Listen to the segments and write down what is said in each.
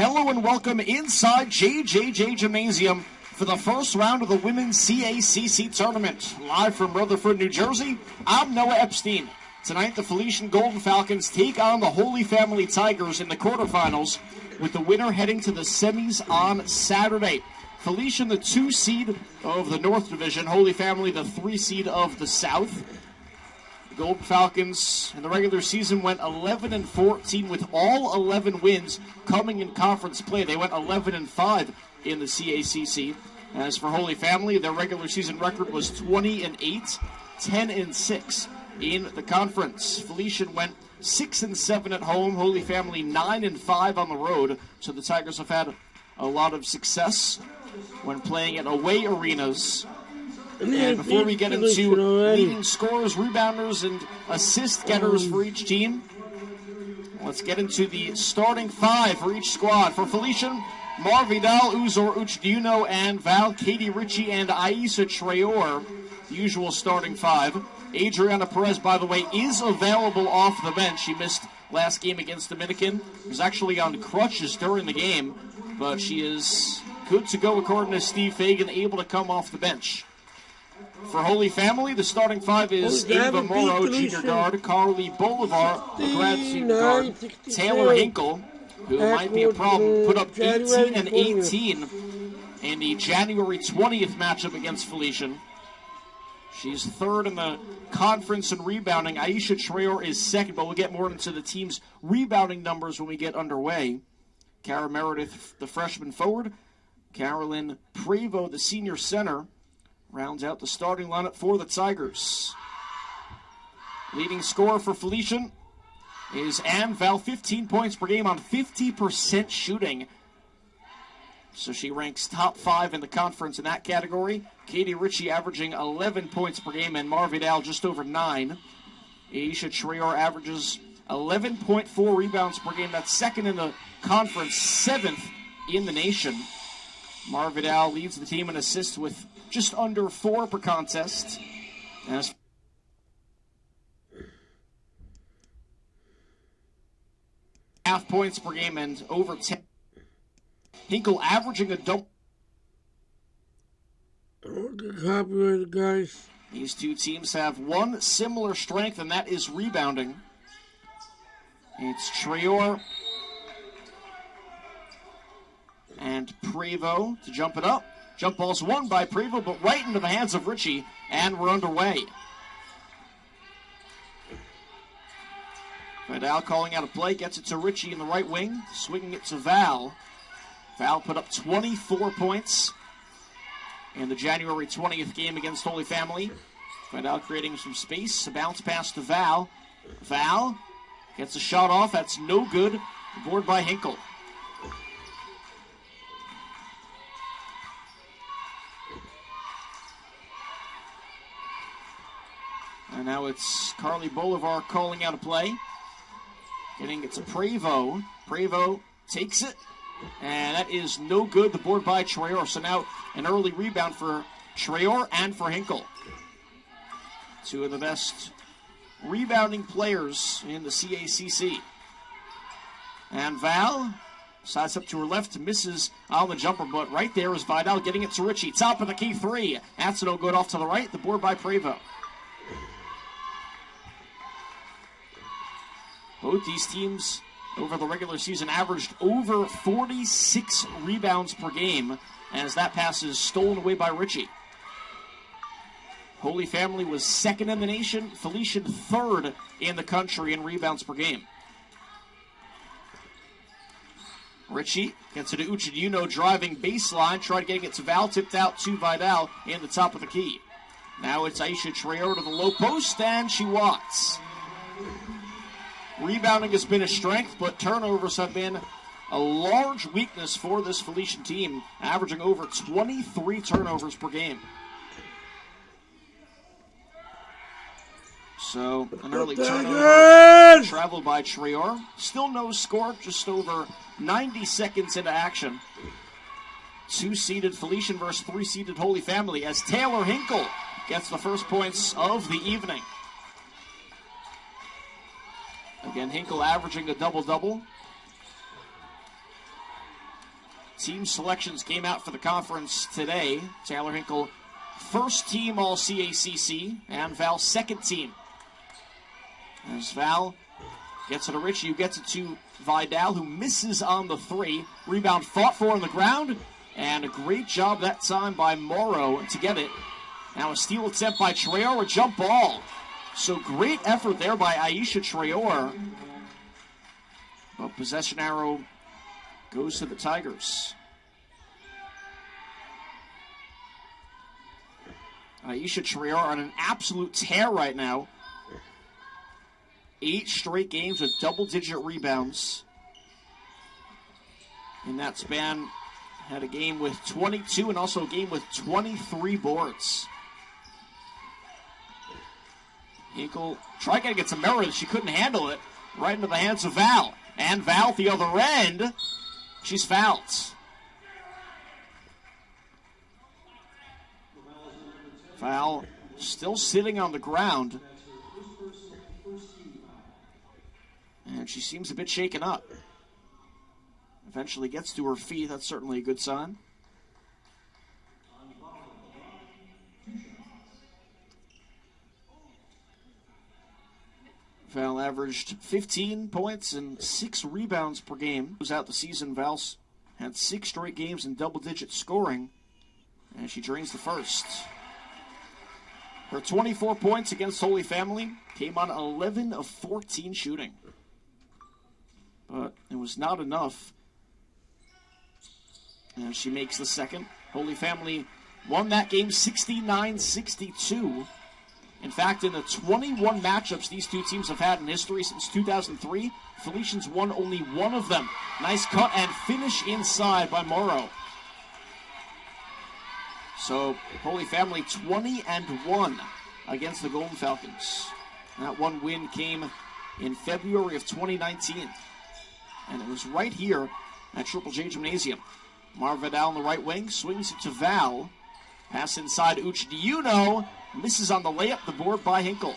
Hello and welcome inside JJJ Gymnasium for the first round of the Women's CACC Tournament. Live from Rutherford, New Jersey, I'm Noah Epstein. Tonight, the Felician Golden Falcons take on the Holy Family Tigers in the quarterfinals, with the winner heading to the semis on Saturday. Felician, the 2 seed of the North Division, Holy Family, the 3 seed of the South. The Golden Falcons in the regular season went 11-14 with all 11 wins coming in conference play. They went 11-5 in the CACC. As for Holy Family, their regular season record was 20-8, 10-6 in the conference. Felician went 6-7 at home. Holy Family 9-5 on the road. So the Tigers have had a lot of success when playing at away arenas. And before we get into leading scorers, rebounders, and assist getters for each team, let's get into the starting 5 for each squad. For Felician, Mar Vidal, Uzor Uchdiuno, and Val, Katie Ritchie, and Aisha Traor, the usual starting 5. Adriana Perez, by the way, is available off the bench. She missed last game against Dominican. Was actually on crutches during the game, but she is good to go according to Steve Fagan, able to come off the bench. For Holy Family, the starting 5 is Ava Morrow, junior guard, Carly Bolivar, a grad senior guard, Taylor Hinkle, who might be a problem, put up 18 and 18 in the January 20th matchup against Felician. She's 3rd in the conference in rebounding. Aisha Traor is 2nd, but we'll get more into the team's rebounding numbers when we get underway. Cara Meredith, the freshman forward. Carolyn Prevo, the senior center, rounds out the starting lineup for the Tigers. Leading scorer for Felician is Ann Val, 15 points per game on 50% shooting. So she ranks top 5 in the conference in that category. Katie Ritchie averaging 11 points per game, and Mar Vidal just over 9. Aisha Traor averages 11.4 rebounds per game. That's 2nd in the conference, 7th in the nation. Mar Vidal leads the team in assists with just under 4 per contest. As half points per game and over 10. Hinkle averaging a double. Copyrighted, guys. These two teams have one similar strength, and that is rebounding. It's Traor and Prevo to jump it up. Jump ball's won by Prevo, but right into the hands of Ritchie, and we're underway. Vidal calling out a play, gets it to Ritchie in the right wing, swinging it to Val. Val put up 24 points in the January 20th game against Holy Family. Vidal creating some space, a bounce pass to Val. Val gets a shot off, that's no good. Board by Hinkle. And now it's Carly Bolivar calling out a play. Getting it to Prevo. Prevo takes it, and that is no good. The board by Traor. So now an early rebound for Traor and for Hinkle. Two of the best rebounding players in the CACC. And Val sides up to her left, misses on the jumper, but right there is Vidal getting it to Ritchie. Top of the key 3. That's no good off to the right. The board by Prevo. Both these teams over the regular season averaged over 46 rebounds per game, as that pass is stolen away by Ritchie. Holy Family was 2nd in the nation, Felician 3rd in the country in rebounds per game. Ritchie gets it to Uchidino, driving baseline, trying to get it to Val, tipped out to Vidal in the top of the key. Now it's Aisha Traor to the low post, and she walks. Rebounding has been a strength, but turnovers have been a large weakness for this Felician team, averaging over 23 turnovers per game. So, an early turnover traveled by Traor. Still no score, just over 90 seconds into action. 2-seeded Felician versus 3-seeded Holy Family, as Taylor Hinkle gets the first points of the evening. Again, Hinkle averaging a double-double. team selections came out for the conference today. Taylor Hinkle, first team All-CACC, and Val, second team. As Val gets it to Richie, who gets it to Vidal, who misses on the three. Rebound fought for on the ground, and a great job that time by Morrow to get it. Now a steal attempt by Traore, a jump ball. So great effort there by Aisha Traore. But possession arrow goes to the Tigers. Aisha Traore on an absolute tear right now. 8 straight games with double-digit rebounds. In that span, had a game with 22 and also a game with 23 boards. Hinkle tried to get some Meredith. She couldn't handle it. Right into the hands of Val. And Val at the other end. She's fouled. Val still sitting on the ground. And she seems a bit shaken up. Eventually gets to her feet. That's certainly a good sign. Val averaged 15 points and 6 rebounds per game. Who's out the season, Val had 6 straight games in double-digit scoring, and she drains the first. Her 24 points against Holy Family came on 11 of 14 shooting. But it was not enough. And she makes the second. Holy Family won that game 69-62. In fact, in the 21 matchups these two teams have had in history since 2003, Felicians won only one of them. Nice cut and finish inside by Morrow. So, Holy Family 20-1 against the Golden Falcons. That one win came in February of 2019. And it was right here at Triple J Gymnasium. Mar Vidal on the right wing, swings it to Val. Pass inside Uchdiuno. Misses on the layup, the board by Hinkle.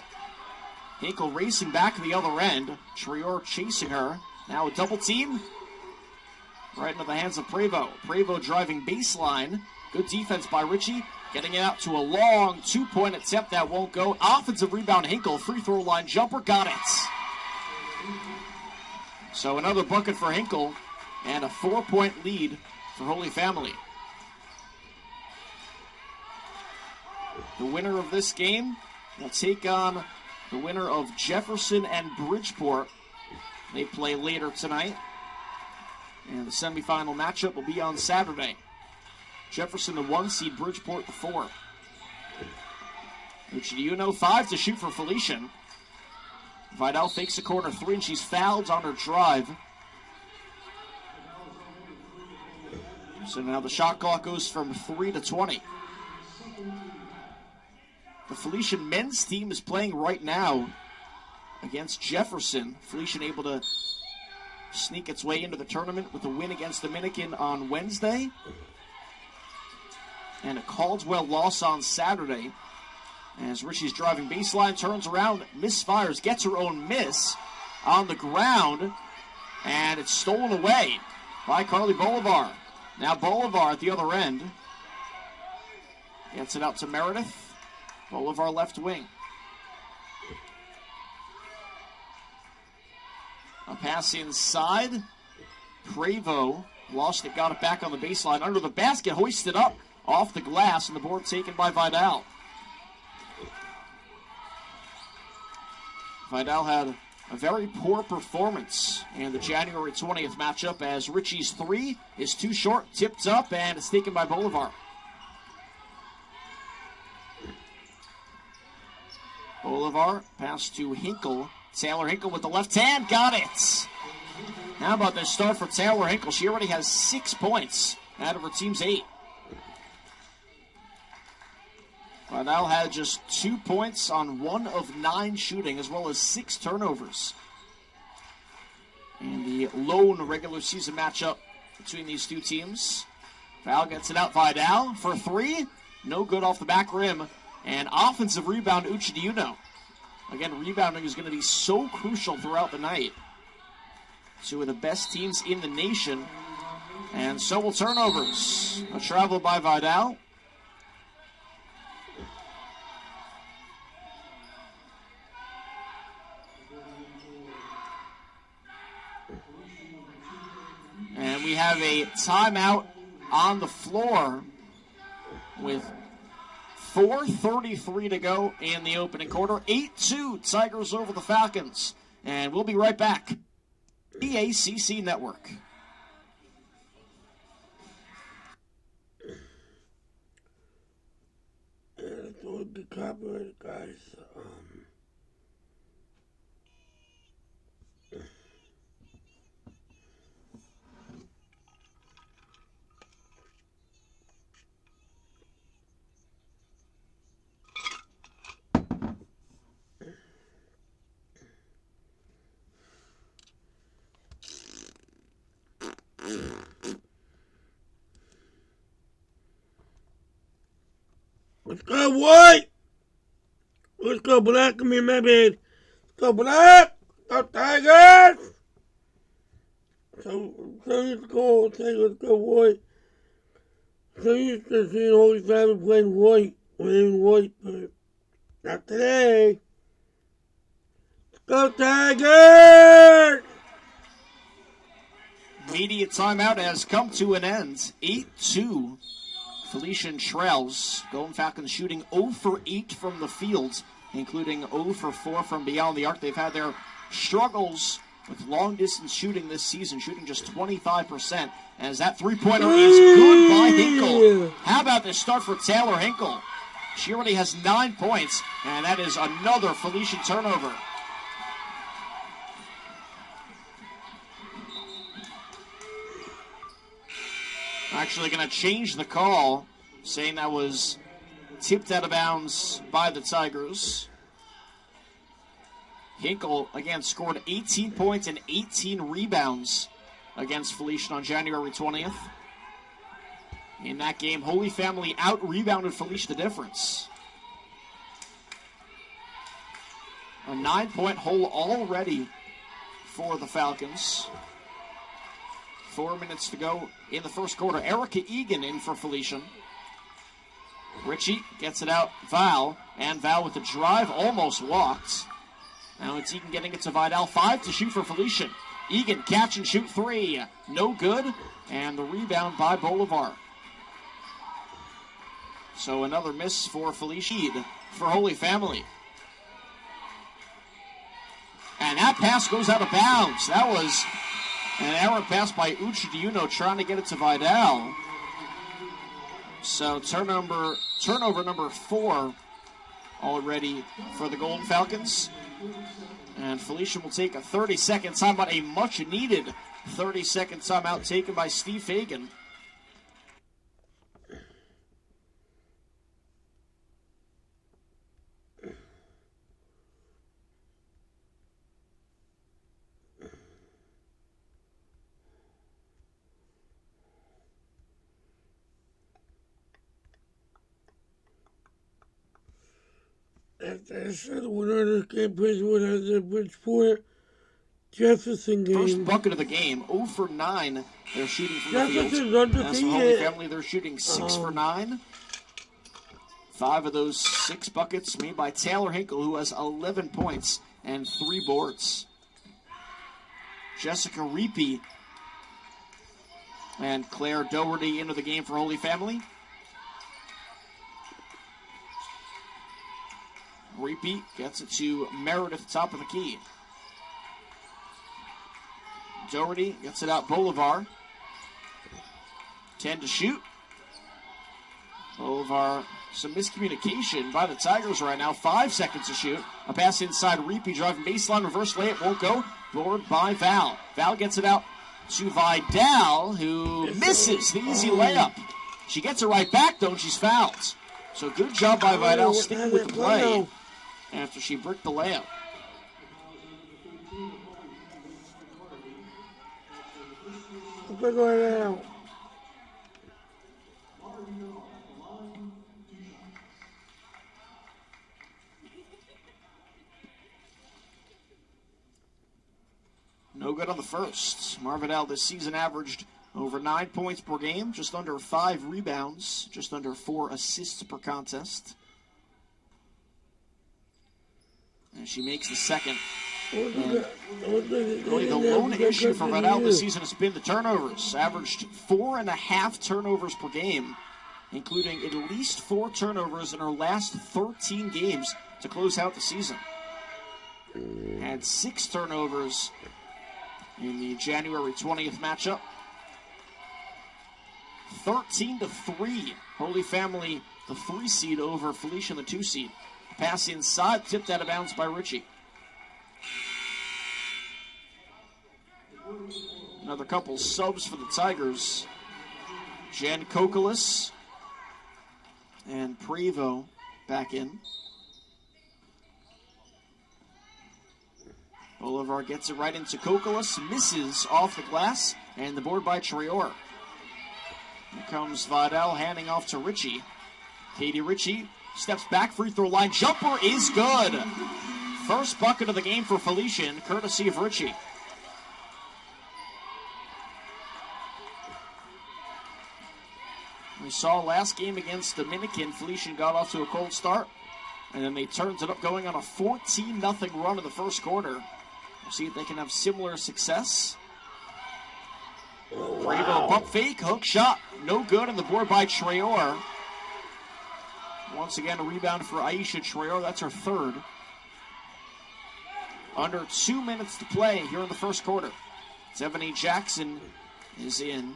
Hinkle racing back to the other end. Traore chasing her. Now a double team. Right into the hands of Prevost. Prevost driving baseline. Good defense by Richie. Getting it out to a long 2-point attempt that won't go. Offensive rebound, Hinkle. Free throw line jumper. Got it. So another bucket for Hinkle. And a 4-point lead for Holy Family. The winner of this game will take on the winner of Jefferson and Bridgeport. They play later tonight. And the semifinal matchup will be on Saturday. Jefferson the 1 seed, Bridgeport the 4. Uchdiuno 5 to shoot for Felician. Vidal fakes a corner 3 and she's fouled on her drive. So now the shot clock goes from 3 to 20. The Felician men's team is playing right now against Jefferson. Felician able to sneak its way into the tournament with a win against Dominican on Wednesday. And a Caldwell loss on Saturday. As Richie's driving baseline, turns around, misfires, gets her own miss on the ground. And it's stolen away by Carly Bolivar. Now Bolivar at the other end. Gets it out to Meredith. Bolivar left wing. A pass inside. Prevost lost it, got it back on the baseline. Under the basket, hoisted up off the glass, and the board taken by Vidal. Vidal had a very poor performance in the January 20th matchup as Richie's 3 is too short, tipped up, and it's taken by Bolivar. Bolivar, pass to Hinkle. Taylor Hinkle with the left hand, got it. How about this start for Taylor Hinkle? She already has 6 points out of her team's 8. Vidal had just 2 points on 1 of 9 shooting, as well as 6 turnovers. In the lone regular season matchup between these two teams. Val gets it out, Vidal for 3. No good off the back rim. And offensive rebound, Uchdiuno. Again, rebounding is going to be so crucial throughout the night. Two of the best teams in the nation And so will turnovers. A travel by Vidal. And we have a timeout on the floor with 4:33 to go in the opening quarter. 8-2 Tigers over the Falcons. And we'll be right back. EACC Network. Let's go with the copyright, guys. Let's go, white! Let's go, black. Come here, my man. Let's go, black! Go, Tigers! So let's go, let's go, white. So used to seeing Holy Family playing white, wearing white, but not today. Let's go, Tigers! Immediate timeout has come to an end. 8-2. Felician trails. Golden Falcons shooting 0 for 8 from the field, including 0 for 4 from beyond the arc. They've had their struggles with long-distance shooting this season, shooting just 25%. As that three-pointer is good by Hinkle. How about this start for Taylor Hinkle? She already has 9 points, and that is another Felician turnover. Actually going to change the call, saying that was tipped out of bounds by the Tigers. Hinkle, again, scored 18 points and 18 rebounds against Felician on January 20th. In that game, Holy Family out-rebounded Felician the difference. A 9-point hole already for the Falcons. 4 minutes to go in the first quarter. Erica Egan in for Felician. Ritchie gets it out. Val. And Val with the drive. Almost walked. Now it's Egan getting it to Vidal. 5 to shoot for Felician. Egan catch and shoot 3. No good. And the rebound by Bolivar. So another miss for Felician for Holy Family. And that pass goes out of bounds. That was an errant pass by Uchidino trying to get it to Vidal. So turnover number 4 already for the Golden Falcons. And Felician will take a 30-second timeout, a much-needed 30-second timeout taken by Steve Fagan. After I said one other game, Bridgewood has a Bridgeport Jefferson game. First bucket of the game, 0 for 9. They're shooting from the field. Jefferson's undefeated. As for Holy Family, they're shooting 6 for 9. 5 of those 6 buckets made by Taylor Hinkle, who has 11 points and 3 boards. Jessica Reapy and Claire Doherty into the game for Holy Family. Reapy gets it to Meredith, top of the key. Doherty gets it out Bolivar. 10 to shoot. Bolivar, some miscommunication by the Tigers right now. 5 seconds to shoot. A pass inside Reapy, driving baseline, reverse layup, won't go. Board by Val. Val gets it out to Vidal, who misses the easy layup. She gets it right back, though, and she's fouled. So good job by Vidal sticking with the play after she bricked the layup. No good on the first. Marvidal this season averaged Over 9 points per game, just under 5 rebounds, just under 4 assists per contest. And she makes the second. Really, the lone issue for Vidal this season has been the turnovers. Averaged 4.5 turnovers per game, including at least 4 turnovers in her last 13 games to close out the season. Had 6 turnovers in the January 20th matchup. 13-3. Holy Family, the 3 seed over Felicia, the 2 seed. Pass inside, tipped out of bounds by Ritchie. Another couple subs for the Tigers. Jen Kokolis and Prevo back in. Bolivar gets it right into Kokolis, misses off the glass, and the board by Traore. Here comes Vidal handing off to Ritchie. Katie Ritchie steps back, free throw line, jumper is good. First bucket of the game for Felician, courtesy of Ritchie. We saw last game against Dominican, Felician got off to a cold start, and then they turned it up going on a 14-0 run in the first quarter. We'll see if they can have similar success. Prevo pump fake, hook shot, no good, and the board by Traore. Once again, a rebound for Aisha Traore, that's her third. Under 2 minutes to play here in the first quarter. Stephanie Jackson is in.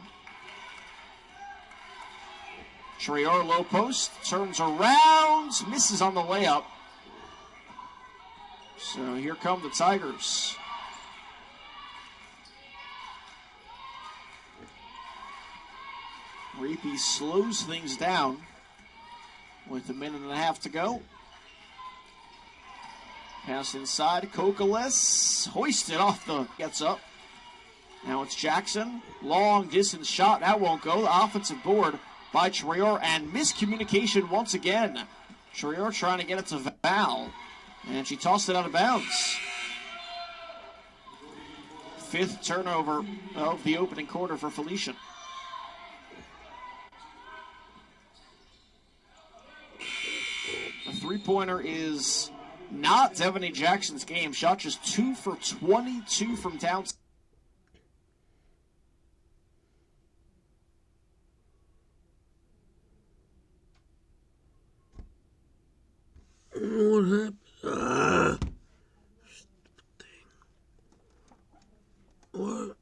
Traore low post, turns around, misses on the layup. So here come the Tigers. Reapy slows things down with 1.5 minutes to go. Pass inside, Kokolis hoisted off the, gets up. Now it's Jackson, long distance shot, that won't go. The offensive board by Traore, and miscommunication once again. Traore trying to get it to Val, and she tossed it out of bounds. 5th turnover of the opening quarter for Felician. The three-pointer is not Devaney Jackson's game. Shot just 2 for 22 from downtown. What happened? Stupid thing. What?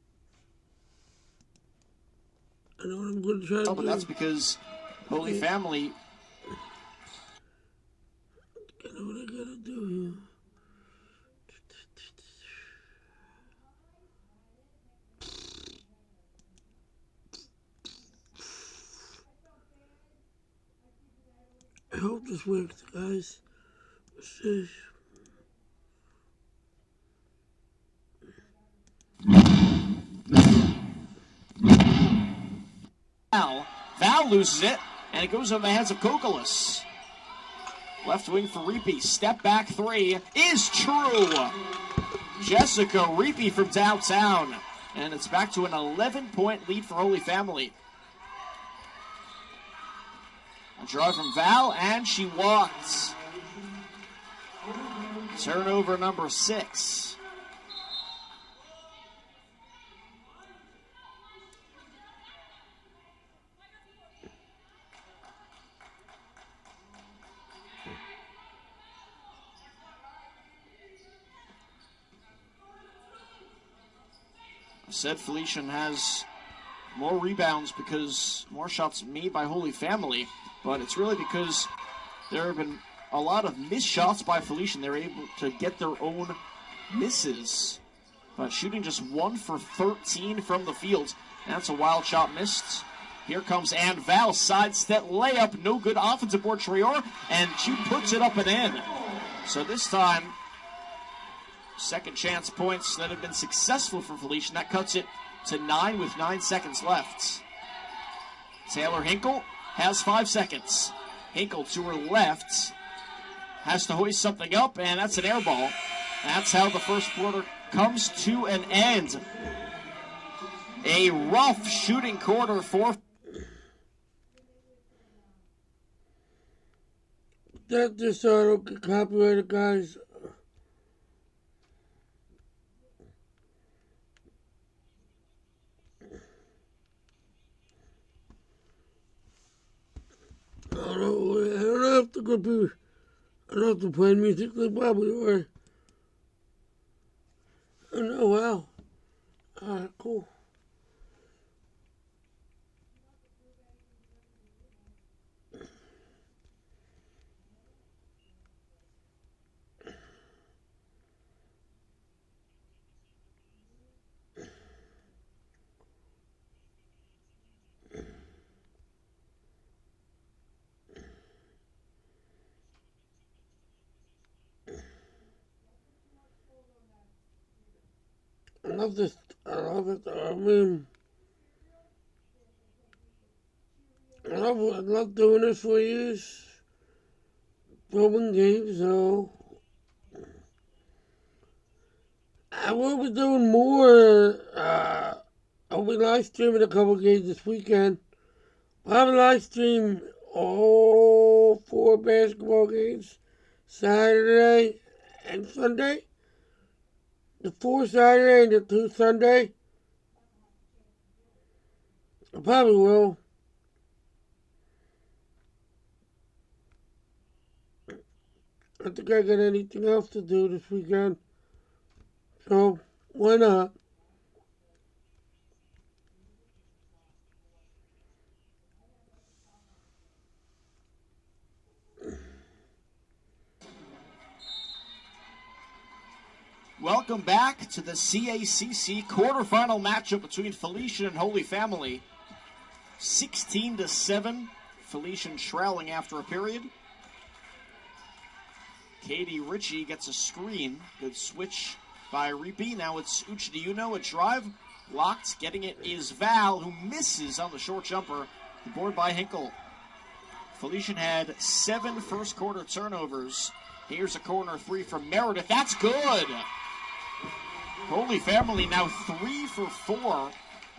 I know what I'm going to try to do. But that's because Holy Family. I know what I gotta do here. I hope this works, guys. Let's see. Val loses it, and it goes over the hands of Kokolis. Left wing for Reapy. Step back 3 is true. Jessica Reapy from downtown. And it's back to an 11-point lead for Holy Family. A drive from Val, and she walks. Turnover number 6. I said Felician has more rebounds because more shots made by Holy Family, but it's really because there have been a lot of missed shots by Felician. They're able to get their own misses, but shooting just 1 for 13 from the field. That's a wild shot missed. Here comes Ann Val, sidestep layup, no good. Offensive board Traore, and she puts it up and in. So this time, second chance points that have been successful for Felician. That cuts it to 9 with 9 seconds left. Taylor Hinkle has 5 seconds. Hinkle to her left has to hoist something up, and that's an air ball. That's how the first quarter comes to an end. A rough shooting quarter for... That just so I don't get copyrighted, guys. I don't have to go be. I don't have to play music like Bobby or. Oh no! Wow. Alright, cool. I love this. I love it. I mean, I love doing this for years. Filming games, so I will be doing more. I'll be live streaming a couple games this weekend. I'll live stream all 4 basketball games Saturday and Sunday. The 4 Saturday and the 2 Sunday. I probably will. I think I got anything else to do this weekend. So, why not? Welcome back to the CACC quarterfinal matchup between Felican and Holy Family. 16-7, Felican trailing after a period. Katie Ritchie gets a screen. Good switch by Reapy. Now it's Uchidiyuno, a drive. Blocked. Getting it is Val, who misses on the short jumper. The board by Hinkle. Felican had 7 first quarter turnovers. Here's a corner 3 from Meredith. That's good. Holy Family now 3 for 4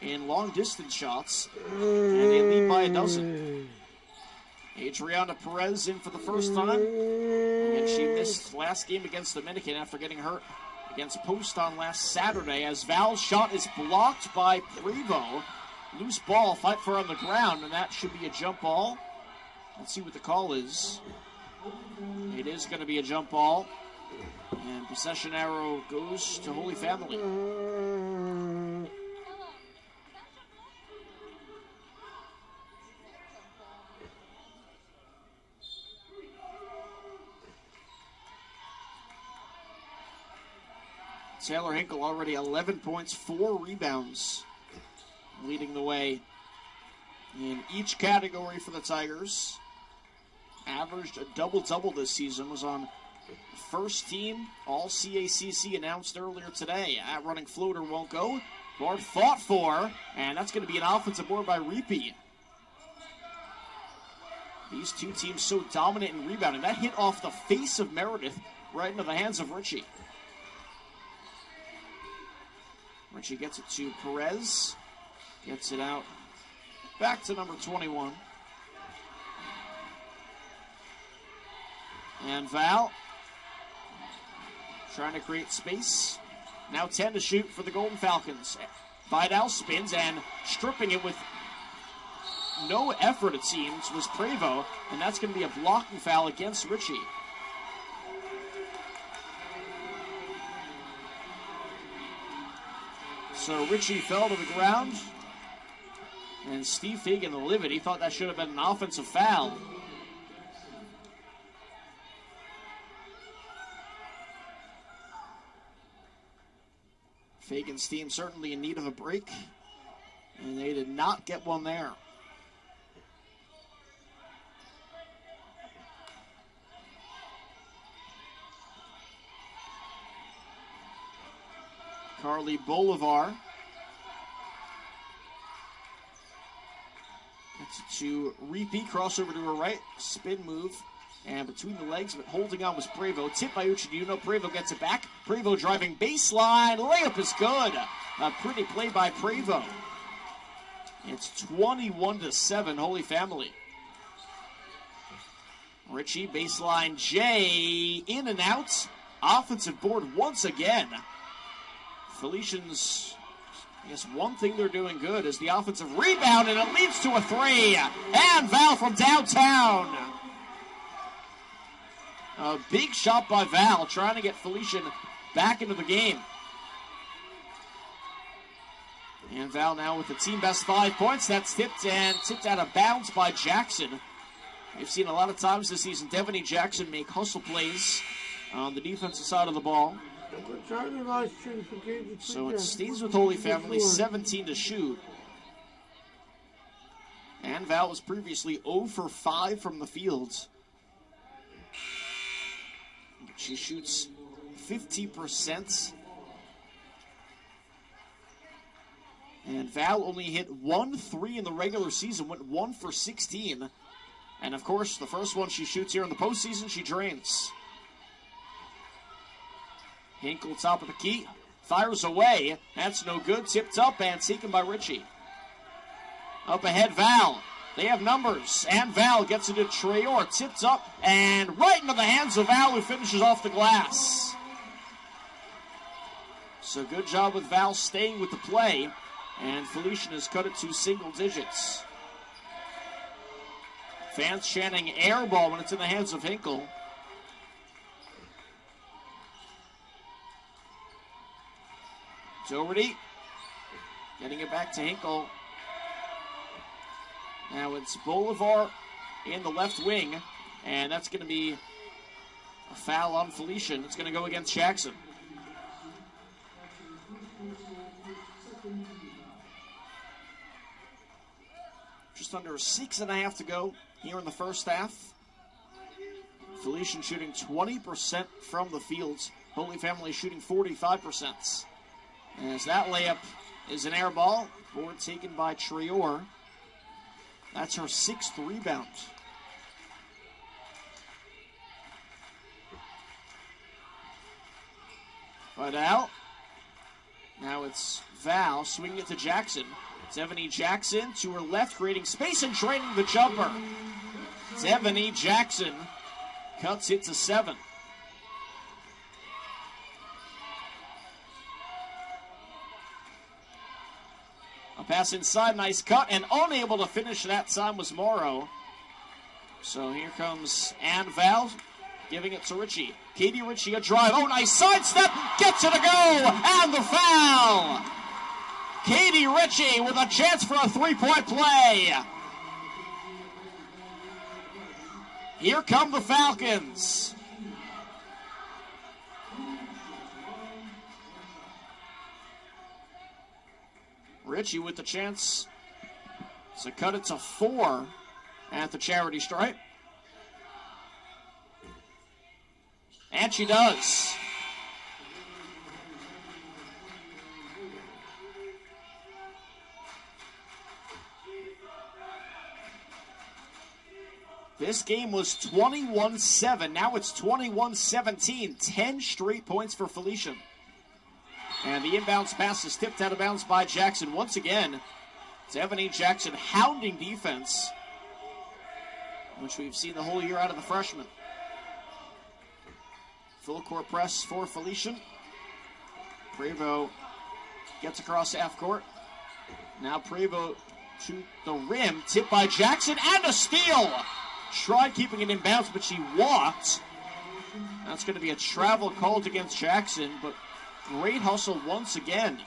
in long distance shots. And they lead by a dozen. Adriana Perez in for the first time. And she missed last game against Dominican after getting hurt against Post on last Saturday, as Val's shot is blocked by Prevo. Loose ball, fight for on the ground, and that should be a jump ball. Let's see what the call is. It is going to be a jump ball. And possession arrow goes to Holy Family. Taylor Hinkle already 11 points, 4 rebounds, leading the way in each category for the Tigers. Averaged a double-double this season, was on first team All-CACC announced earlier today. At running floater won't go. Bard fought for, and that's going to be an offensive board by Reapy. These two teams so dominant in rebounding. That hit off the face of Meredith right into the hands of Ritchie. Ritchie gets it to Perez. Gets it out. Back to number 21. And Val trying to create space. Now 10 to shoot for the Golden Falcons. Vidal spins, and stripping it with no effort, it seems, was Prevo. And that's going to be a blocking foul against Ritchie. So Ritchie fell to the ground. And Steve Fagan, the livid, he thought that should have been an offensive foul. Fagan's team certainly in need of a break, and they did not get one there. Carly Bolivar gets it to Reapy, crossover to her right, spin move, and between the legs, but holding on was Prevo. Tip by Uchidiyuno. Prevo gets it back. Prevo driving baseline. Layup is good. A pretty play by Prevo. It's 21-7, Holy Family. Ritchie, baseline J, in and out. Offensive board once again. Felicians, I guess one thing they're doing good is the offensive rebound, and it leads to a three. And Val from downtown. A big shot by Val, trying to get Felician back into the game. And Val now with the team best 5 points. That's tipped out of bounds by Jackson. We've seen a lot of times this season Devaney Jackson make hustle plays on the defensive side of the ball. So it stays with Holy Family, 17 to shoot. And Val was previously 0 for 5 from the field. She shoots 50%. And Val only hit 1 3 in the regular season, went 1 for 16. And of course, the first one she shoots here in the postseason, she drains. Hinkle, top of the key, fires away. That's no good. Tipped up and taken by Ritchie. Up ahead, Val. They have numbers. And Val gets it to Traore. Tipped up and right into the hands of Val, who finishes off the glass. So good job with Val staying with the play. And Felician has cut it to single digits. Fans chanting air ball when it's in the hands of Hinkle. Doherty getting it back to Hinkle. Now it's Bolivar in the left wing, and that's going to be a foul on Felician. It's going to go against Jackson. Just under 6.5 to go here in the first half. Felician shooting 20% from the field. Holy Family shooting 45%. As that layup is an air ball. Board taken by Traore. That's her 6th rebound. Vidal. Now it's Val swinging it to Jackson. Devaney Jackson to her left, creating space and draining the jumper. Devaney Jackson cuts it to 7. A pass inside, nice cut, and unable to finish that time was Morrow. So here comes Ann Val, giving it to Ritchie. Katie Ritchie, a drive. Oh, nice sidestep, gets it to go, and the foul. Katie Ritchie with a chance for a 3-point play. Here come the Falcons. Ritchie with the chance to cut it to 4 at the charity stripe. And she does. This game was 21-7. Now it's 21-17. 10 straight points for Felician. And the inbounds pass is tipped out of bounds by Jackson. Once again, Devaney Jackson hounding defense, which we've seen the whole year out of the freshman. Full court press for Felician. Prevost gets across half court. Now Prevost to the rim. Tipped by Jackson and a steal. Tried keeping it in bounds, but she walked. That's going to be a travel called against Jackson, but great hustle once again.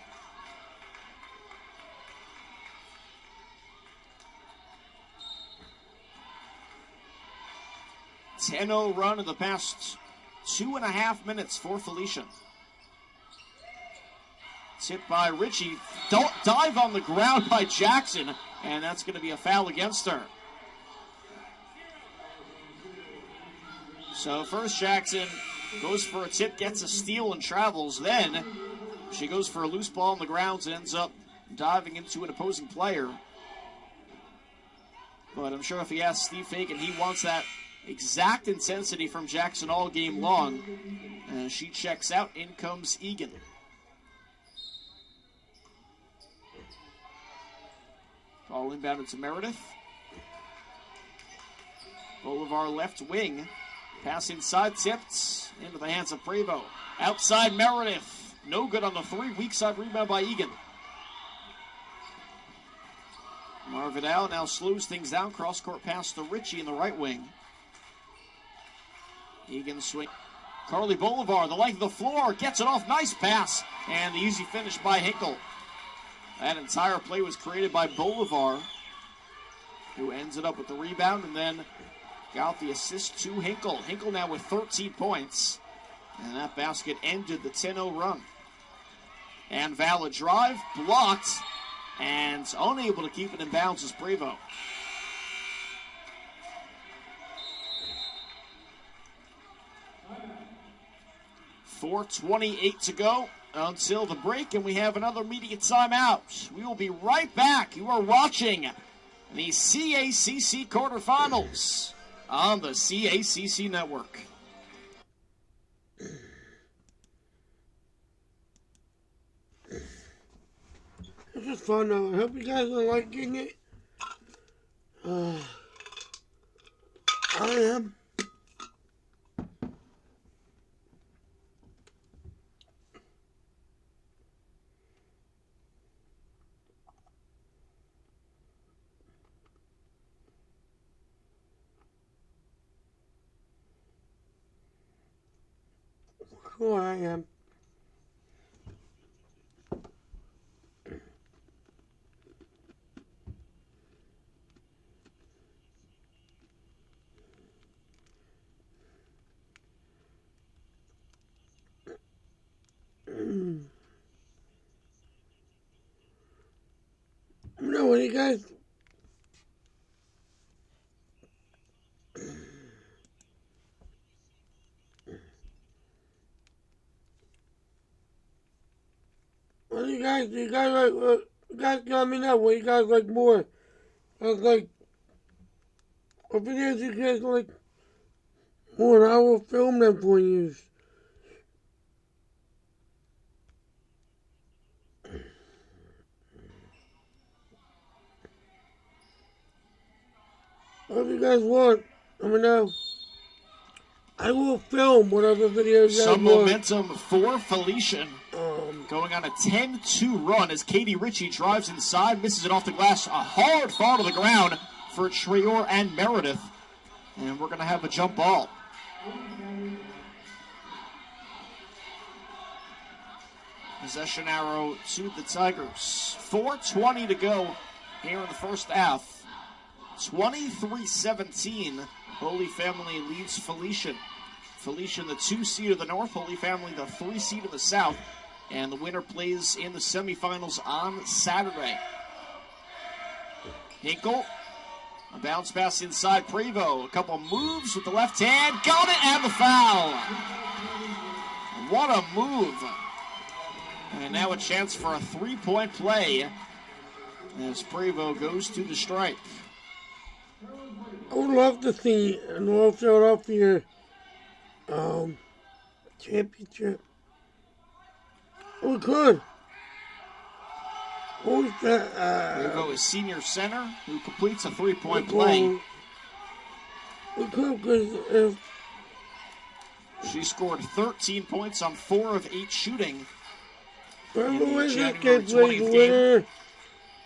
.10 run in the past 2.5 minutes for Felician. Tipped by Ritchie. Don't dive on the ground by Jackson, and that's going to be a foul against her. So first Jackson goes for a tip, gets a steal, and travels. Then she goes for a loose ball on the grounds and ends up diving into an opposing player. But I'm sure if he asks Steve Felican, he wants that exact intensity from Jackson all game long. And she checks out. In comes Egan. Ball inbounded to Meredith. Bolivar left wing. Pass inside, tipped into the hands of Prevo. Outside Meredith. No good on the three. Weak side rebound by Egan. Marvidal now slows things down. Cross-court pass to Ritchie in the right wing. Egan swing. Carly Bolivar, the length of the floor, gets it off. Nice pass. And the easy finish by Hinkle. That entire play was created by Bolivar, who ends it up with the rebound and then got the assist to Hinkle. Hinkle now with 13 points. And that basket ended the 10-0 run. And valid drive, blocked, and unable to keep it in bounds is Prevo. 4:28 to go until the break, and we have another media timeout. We will be right back. You are watching the CACC quarterfinals on the CACC network. This is fun though. I hope you guys are liking it. I am. Sure I am. You know what, you guys? What do you guys like? You guys tell me now. What you guys like more? Like, what videos you guys like more? And I will film them for you. What do you guys want? Let me know. I will film whatever videos you guys Some want. momentum for Felician. Going on a 10-2 run as Katie Ritchie drives inside, misses it off the glass. A hard fall to the ground for Traore and Meredith. And we're going to have a jump ball. Possession arrow to the Tigers. 4:20 to go here in the first half. 23-17. Holy Family leads Felician. Felician, the 2 seed of the North. Holy Family, the 3 seed of the South. And the winner plays in the semifinals on Saturday. Hinkle, a bounce pass inside Prevo. A couple moves with the left hand. Got it, and the foul. What a move. And now a chance for a 3-point play as Prevo goes to the stripe. I would love to see a North Philadelphia championship. We could. Who's that? Prevo is senior center who completes a 3-point play. We could, because if She scored 13 points on 4 of 8 shooting. Remember in the when this January kid played the 20th winner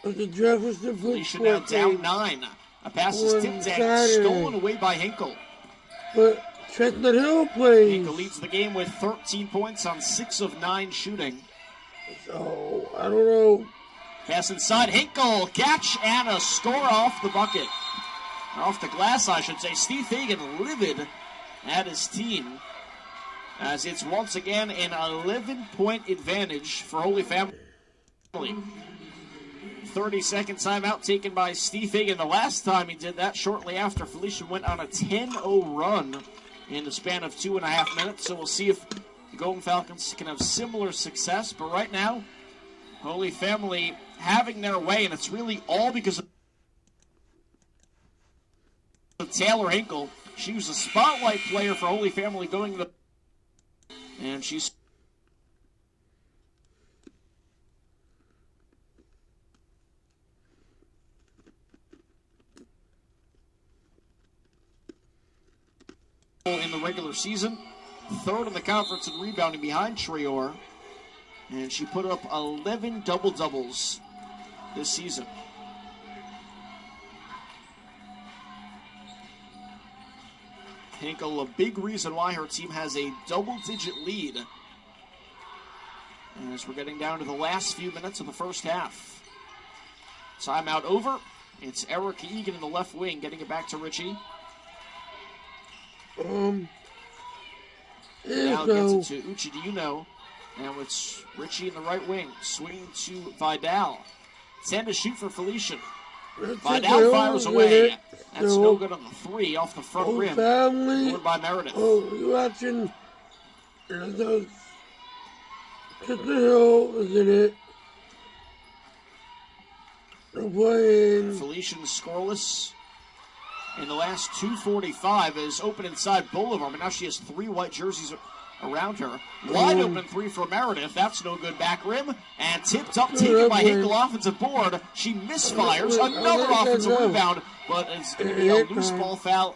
of the Jefferson Felicia now football down game? 9. A pass is on tipped and Saturday. stolen away by Hinkle. But Chestnut Hill plays. Hinkle leads the game with 13 points on 6 of 9 shooting. So, I don't know. Pass inside, Hinkle, catch, and a score off the bucket. Off the glass, I should say. Steve Fagan livid at his team, as it's once again an 11-point advantage for Holy Family. 30-second timeout taken by Steve Fagan. The last time he did that, shortly after Felicia went on a 10-0 run in the span of 2.5 minutes. So we'll see if the Golden Falcons can have similar success. But right now, Holy Family having their way, and it's really all because of Taylor Hinkle. She was a spotlight player for Holy Family going to the... And she's... in the regular season, third in the conference in rebounding behind Traore, and she put up 11 double-doubles this season. Hinkle, a big reason why her team has a double-digit lead as we're getting down to the last few minutes of the first half. Timeout over. It's Erica Egan in the left wing getting it back to Richie. Now gets it to Uchi Diuno. Now it's Richie in the right wing. Swinging to Vidal. 10 to shoot for Felician. Vidal fires away. That's no good on the three off the front rim. Scored by Meredith. You're watching those. Is in it. Felician scoreless in the last 2:45 is open inside Boulevard, but now she has three white jerseys around her. Wide open three for Meredith. That's no good back rim. And tipped up, taken by Hinkle, offensive board. She misfires. Another offensive rebound, but it's going to be a loose ball foul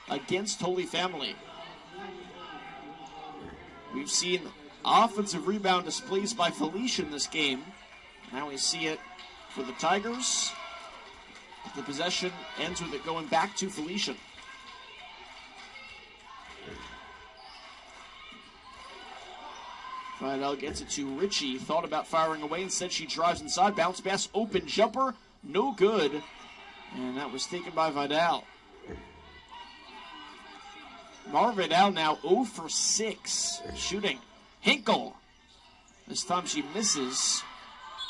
against Holy Family. We've seen offensive rebound displays by Felicia in this game. Now we see it for the Tigers. The possession ends with it going back to Felicia. Vidal gets it to Richie. Thought about firing away. Instead, she drives inside. Bounce pass. Open jumper. No good. And that was taken by Vidal. Mar Vidal now 0 for 6 shooting. Hinkle. This time she misses.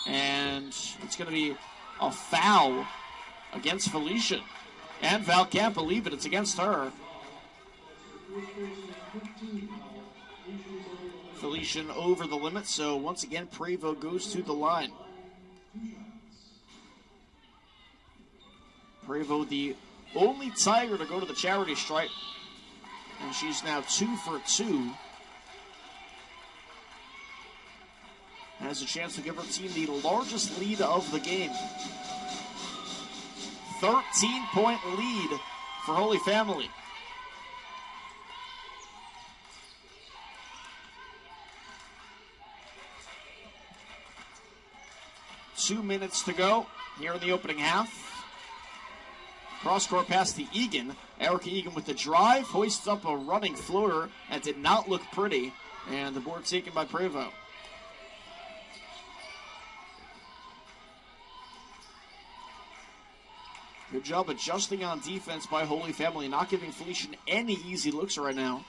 And it's going to be a foul against Felicia. And Val can't believe it. It's against her. Felician over the limit, so once again, Prevost goes to the line. Prevost, the only Tiger to go to the charity stripe, and she's now 2 for 2. Has a chance to give her team the largest lead of the game. 13-point lead for Holy Family. Two minutes to go here in the opening half. Cross-court pass to Egan. Erica Egan with the drive, hoists up a running floater that did not look pretty, and the board taken by Prevost. Good job adjusting on defense by Holy Family, not giving Felician any easy looks right now.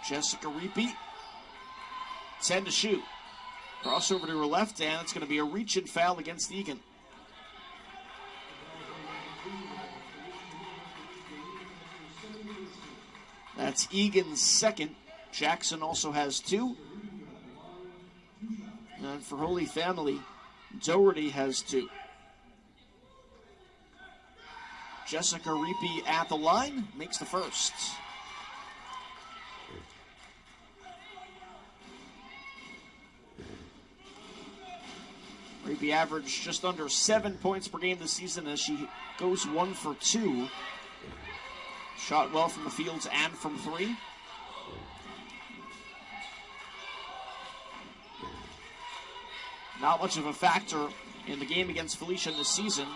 Jessica Repeat, 10 to shoot. Crossover to her left, and it's going to be a reach-in foul against Egan. That's Egan's second. Jackson also has 2. And for Holy Family, Doherty has 2. Jessica Repeat at the line, makes the first. Repeat averaged just under 7 points per game this season as she goes 1 for 2. Shot well from the fields and from 3. Not much of a factor in the game against Felicia this season,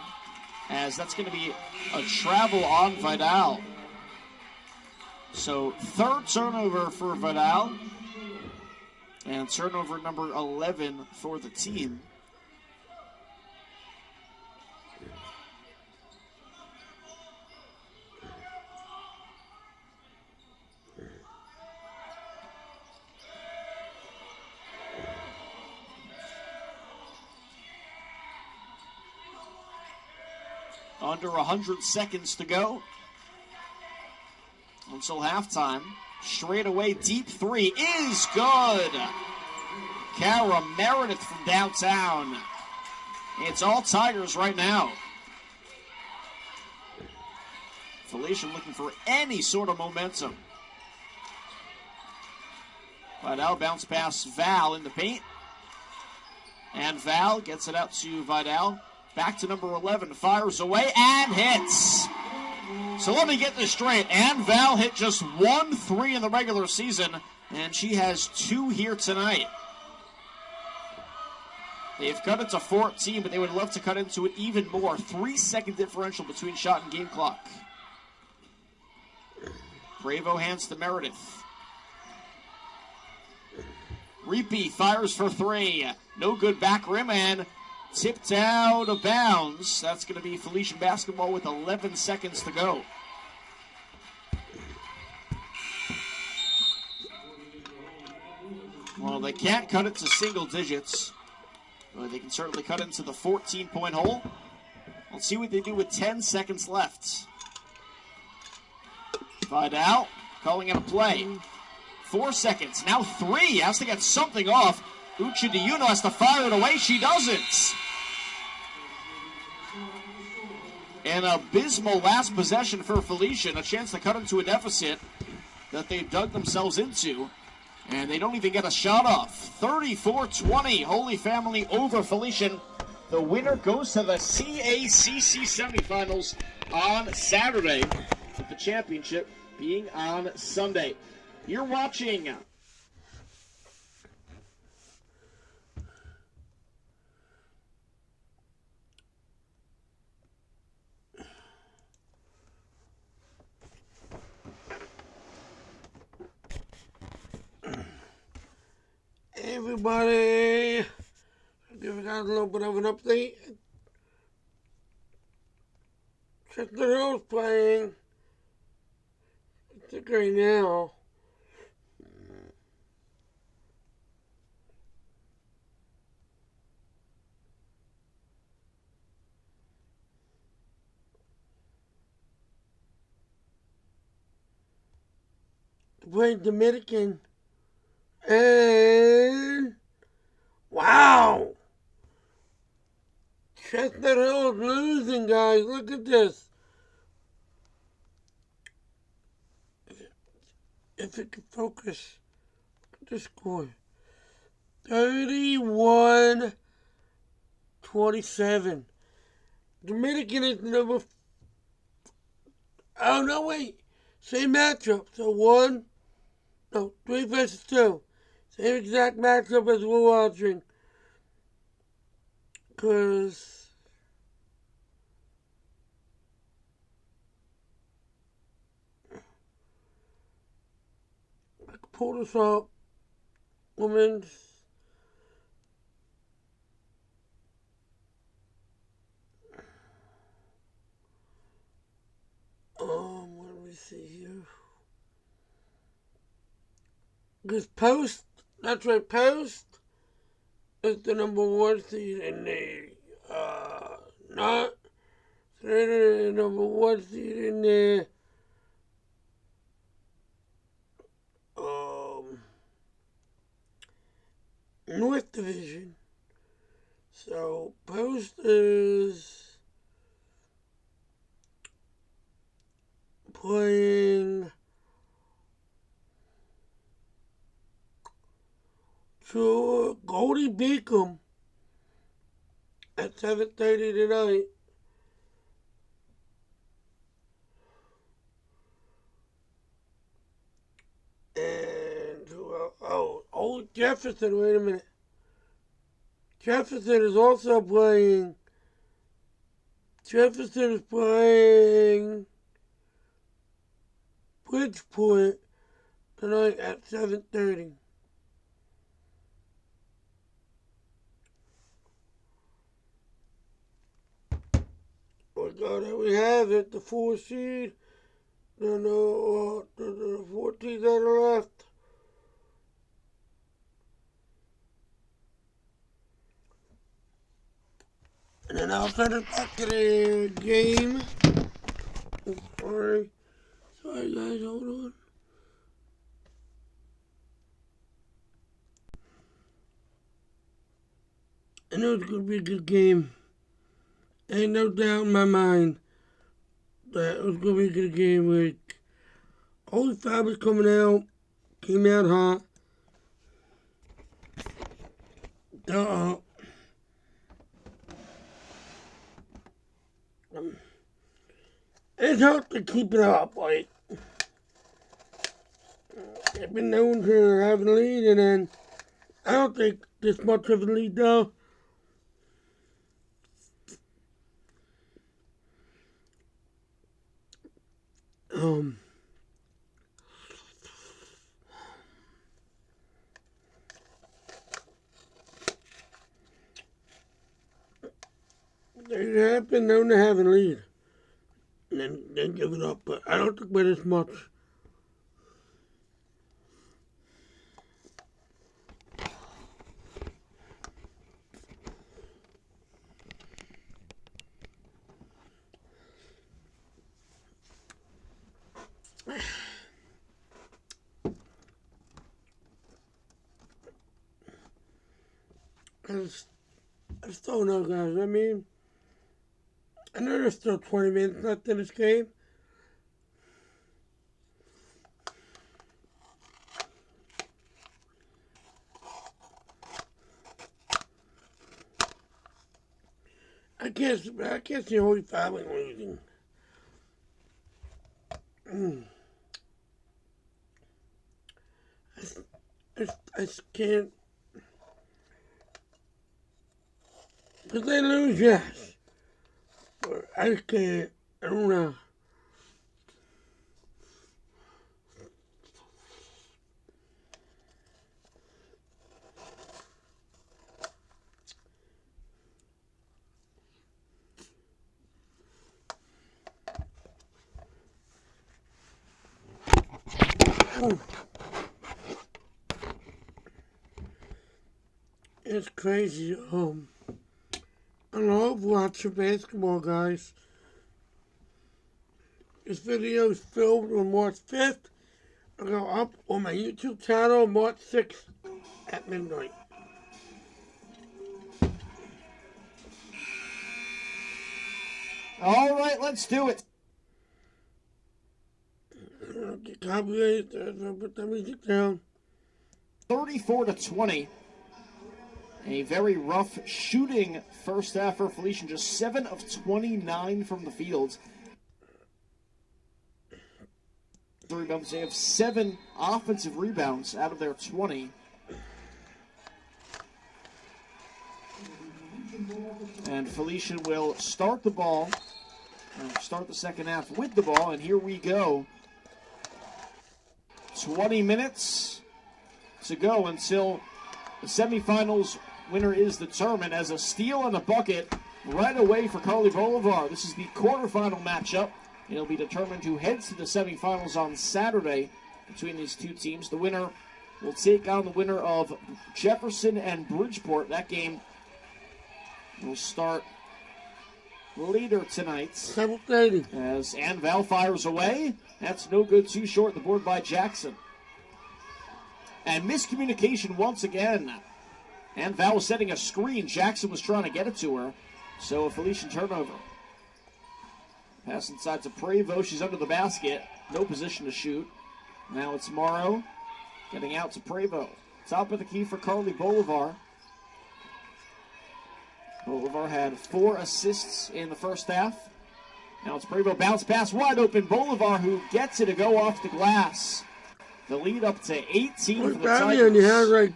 as that's going to be a travel on Vidal. So third turnover for Vidal, and turnover number 11 for the team. Under 100 seconds to go until halftime. Straight away, deep 3 is good. Kara Meredith from downtown. It's all Tigers right now. Felicia looking for any sort of momentum. Vidal bounce pass Val in the paint. And Val gets it out to Vidal. Back to number 11, fires away and hits. So let me get this straight. Ann Val hit just 1 3 in the regular season, and she has 2 here tonight. They've cut it to 14, but they would love to cut into it even more. 3-second differential between shot and game clock. Bravo hands to Meredith. Reapy fires for 3. No good, back rim, and tipped out of bounds. That's going to be Felician basketball with 11 seconds to go. Well, they can't cut it to single digits. Well, they can certainly cut into the 14-point hole. Let's see what they do with 10 seconds left. Find out. Calling it a play. 4 seconds. Now 3. Has to get something off. Uchi DeUno has to fire it away. She doesn't. An abysmal last possession for Felician. A chance to cut into a deficit that they dug themselves into. And they don't even get a shot off. 34-20. Holy Family over Felician. The winner goes to the CACC semifinals on Saturday, with the championship being on Sunday. You're watching Hey everybody, I'll give you guys a little bit of an update. Chester Hill's playing, I think right now. Playing Dominican, and wow, Chestnut Hill is losing, guys. Look at this. If it can focus, look at the score. 31-27. Dominican is number. Oh no, wait. Same matchup. So 3 versus 2. Same exact matchup as we're watching. Because I can pull this up. Women's. What do we see here? Because Post, that's right, Post is the number 1 seed in the, not, they're the number 1 seed in the, North Division. So, Post is playing to Goldie Beacom at 7:30 tonight. And Jefferson, wait a minute. Jefferson is also playing. Jefferson is playing Bridgeport tonight at 7:30. There we have it, the 4 seed, the 14 that are left. And then I'll send it back to the game. Sorry guys, hold on. I know it's going to be a good game. Ain't no doubt in my mind that it was going to be a good game. Like, Holy Family's coming out, came out hot. It's hard to keep it up, like. They've been known to have a lead, and then I don't think this much of a lead, though. They have been known to have a lead, and then give it up, but I don't think by this much. I just don't know, guys. I mean, I know there's still 20 minutes left in this game. I can't see Holy Family losing. I just can't. Because they lose, yes. But I just can't. I don't know. It's crazy. I love watching basketball, guys. This video is filmed on March 5th. It'll go up on my YouTube channel March 6th at midnight. All right, let's do it. Get copyrighted. I'll put the music down. 34-20. A very rough shooting first half for Felican. Just 7 of 29 from the field. Rebounds. They have 7 offensive rebounds out of their 20. And Felican will start the ball, start the second half with the ball, and here we go. 20 minutes to go until the semifinals winner is determined, as a steal and a bucket right away for Carly Bolivar. This is the quarterfinal matchup. It'll be determined who heads to the semifinals on Saturday between these two teams. The winner will take on the winner of Jefferson and Bridgeport. That game will start later tonight. 7:30. As Ann Val fires away. That's no good, too short. The board by Jackson. And miscommunication once again. Ann Val was setting a screen. Jackson was trying to get it to her. So a Felican turnover. Pass inside to Prevost. She's under the basket. No position to shoot. Now it's Morrow getting out to Prevost. Top of the key for Carly Bolivar. Bolivar had 4 assists in the first half. Now it's Prevost. Bounce pass wide open. Bolivar, who gets it to go off the glass. The lead up to 18 for the Tigers. And you have like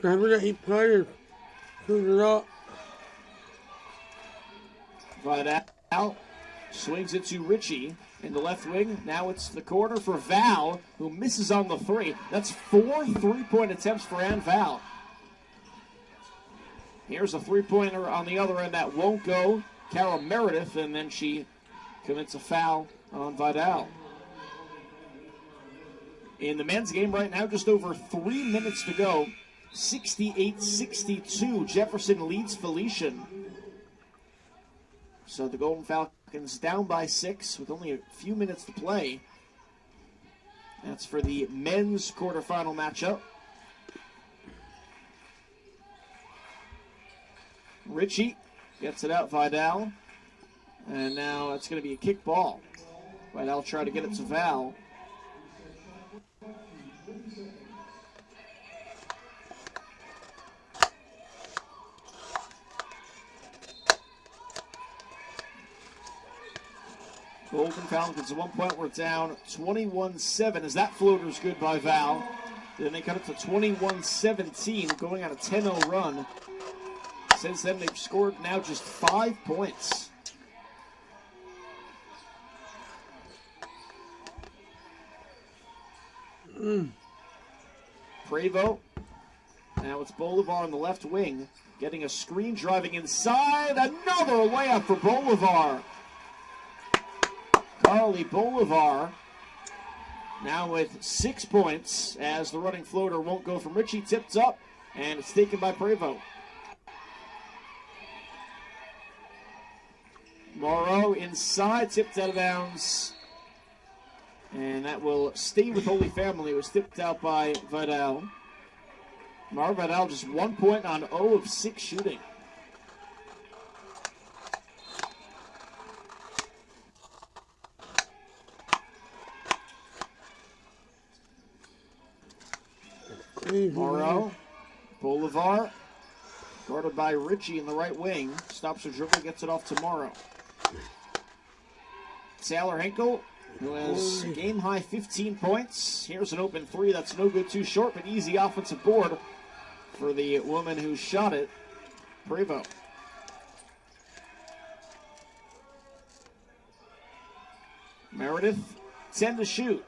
7 or 8 players shooting it up. Vidal swings it to Richie in the left wing. Now it's the corner for Val, who misses on the 3. That's 4 3-point attempts for Ann Val. Here's a 3-pointer on the other end that won't go. Cara Meredith, and then she commits a foul on Vidal. In the men's game right now, just over 3 minutes to go. 68-62. Jefferson leads Felican. So the Golden Falcons down by 6 with only a few minutes to play. That's for the men's quarterfinal matchup. Richie gets it out, Vidal. And now it's going to be a kick ball. Vidal try to get it to Val. Golden Falcons at one point were down 21-7 as that floater's good by Val. Then they cut it to 21-17, going on a 10-0 run. Since then, they've scored now just 5 points. Prevost. Now it's Bolivar on the left wing, getting a screen driving inside. Another layup for Bolivar. Carly Bolivar now with 6 points as the running floater won't go from Richie. Tipped up, and it's taken by Prevost. Morrow inside, tipped out of bounds. And that will stay with Holy Family. It was tipped out by Vidal. Mar Vidal just 1 point on 0 of 6 shooting. Morrow, Bolivar, guarded by Richie in the right wing. Stops her dribble, gets it off to Morrow. Taylor Henkel, who has game-high 15 points. Here's an open three that's no good, too short, but easy offensive board for the woman who shot it, Prevost. Meredith, 10 to shoot.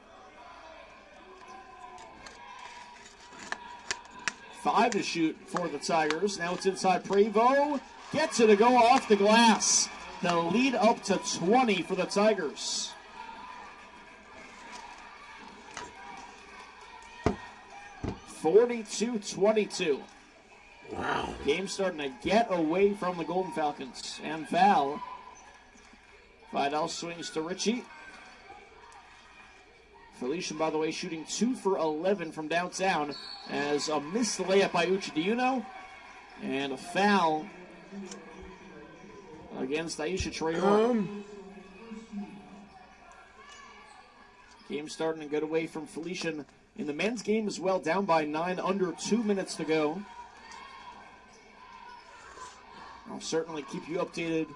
5 to shoot for the Tigers. Now it's inside Prevost. Gets it to go off the glass. The lead up to 20 for the Tigers. (42-22). Wow. Game starting to get away from the Golden Falcons. And Val. Vidal swings to Richie. Felican, by the way, shooting 2 for 11 from downtown as a missed layup by Uchidino. And a foul against Aisha Traynor. Game starting to get away from Felican in the men's game as well, down by 9, under 2 minutes to go. I'll certainly keep you updated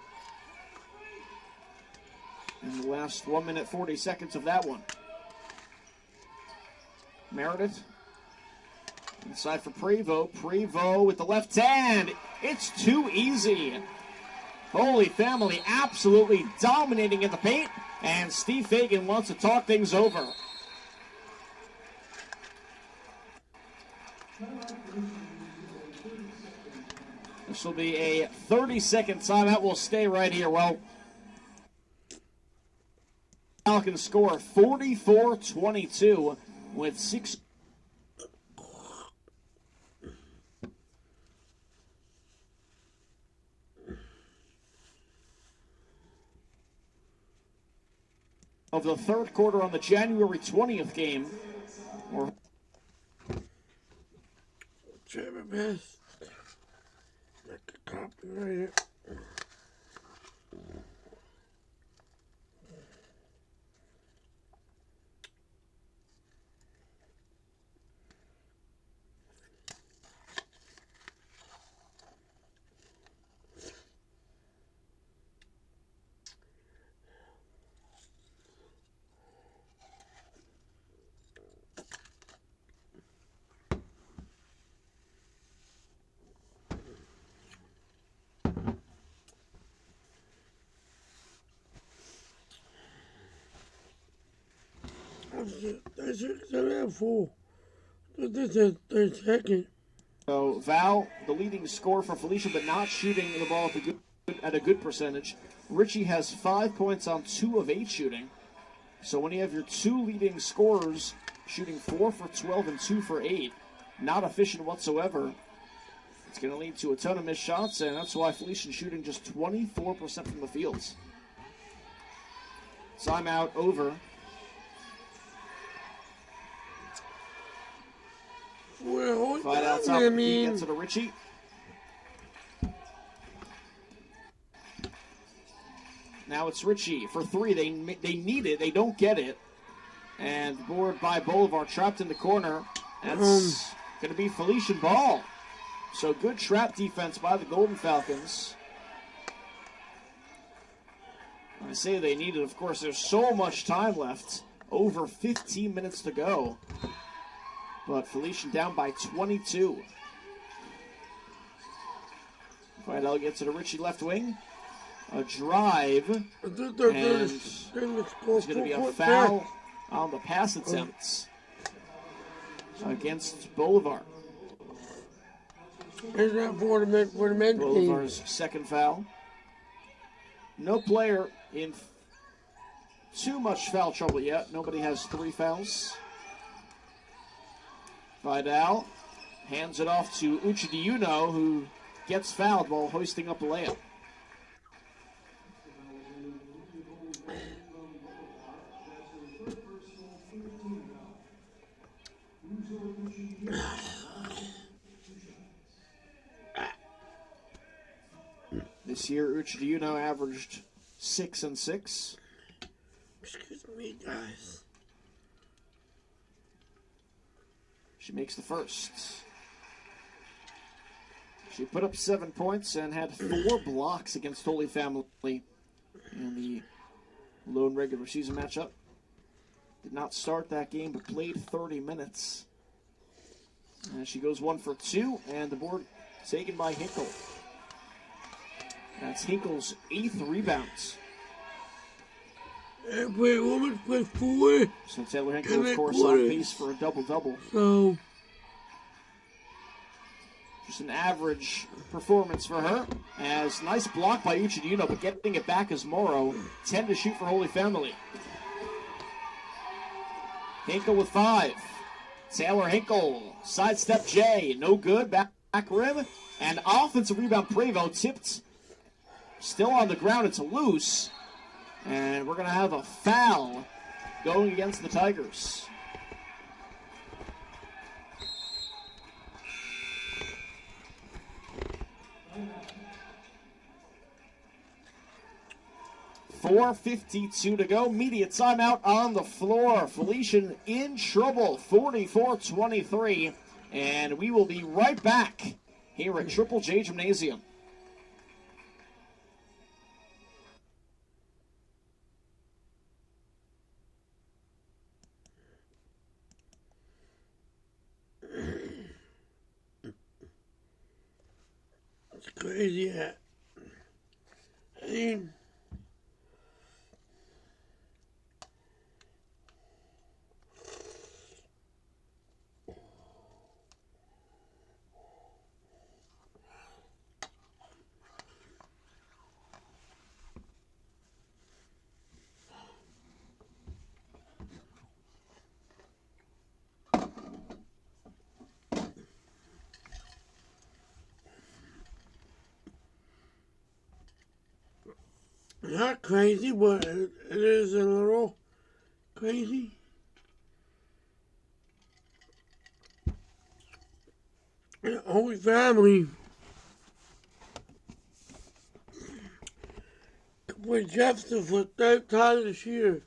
in the last 1 minute 40 seconds of that one. Meredith inside for Prevost. Prevost with the left hand. It's too easy. Holy Family absolutely dominating in the paint, and Steve Fagan wants to talk things over. This will be a 30-second timeout. We'll stay right here. Well, Falcons score 44-22 with 6. Of the third quarter on the January 20th game. Try my best. Not to copyright it. That's it for. This is 30 seconds. So Val, the leading scorer for Felican, but not shooting the ball at a good percentage. Richie has 5 points on 2 of 8 shooting. So when you have your 2 leading scorers shooting 4 for 12 and 2 for 8, not efficient whatsoever, it's going to lead to a ton of missed shots, and that's why Felican shooting just 24% from the fields. Timeout over. Well, Fight out top. He gets it to Richie. Now it's Richie for 3. They need it. They don't get it. And board by Bolivar, trapped in the corner. That's going to be Felican ball. So good trap defense by the Golden Falcons. I say they need it. Of course, there's so much time left. Over 15 minutes to go. But Felician down by 22. Vidal gets it to Richie left wing. A drive. And it's going to be a foul on the pass attempts against Bolivar. Is that for the men's team? Bolivar's second foul. No player in too much foul trouble yet. Nobody has 3 fouls. Vidal hands it off to Uchidiyuno, who gets fouled while hoisting up a layup. This year, Uchidiyuno averaged 6 and 6. Excuse me, guys. She makes the first. She put up 7 points and had 4 blocks against Holy Family in the lone regular season matchup. Did not start that game, but played 30 minutes. And she goes 1 for 2, and the board taken by Hinkle. That's Hinkle's 8th rebounds. Every woman played 4. So Taylor Hinkle, of course, on pace for a double-double. So, just an average performance for her. As nice block by Uchidiyuno, but getting it back is Morrow. 10 to shoot for Holy Family. Hinkle with 5. Taylor Hinkle, sidestep J, no good, back rim. And offensive rebound, Prevo, tipped. Still on the ground, it's loose. And we're going to have a foul going against the Tigers. .452 to go. Media timeout on the floor. Felician in trouble. 44-23. And we will be right back here at Triple J Gymnasium. it's crazy. I mean, not crazy, but it is a little crazy. The Holy Family played Jefferson for the 3rd time this year.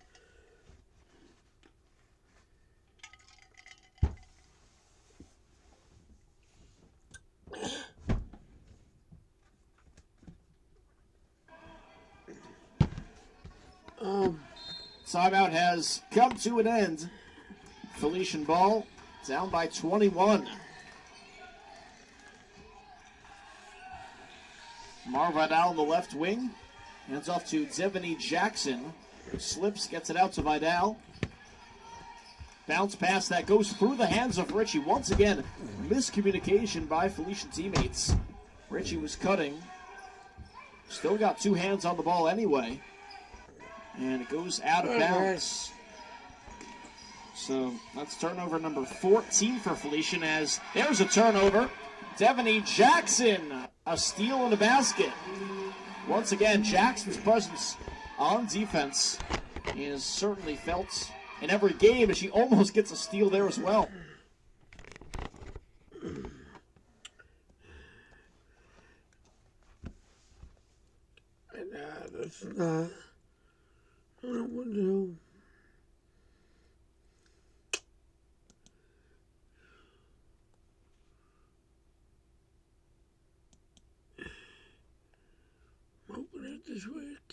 Timeout has come to an end. Felician ball down by 21. Marvin on the left wing. Hands off to Devaney Jackson. Slips, gets it out to Vidal. Bounce pass that goes through the hands of Richie. Once again, miscommunication by Felician teammates. Richie was cutting. Still got 2 hands on the ball anyway. And it goes out of bounds. So that's turnover number 14 for Felician, as there's a turnover. Devaney Jackson, a steal in the basket. Once again, Jackson's presence on defense is certainly felt in every game, as she almost gets a steal there as well. That's not. I don't know what to do. Open it this week.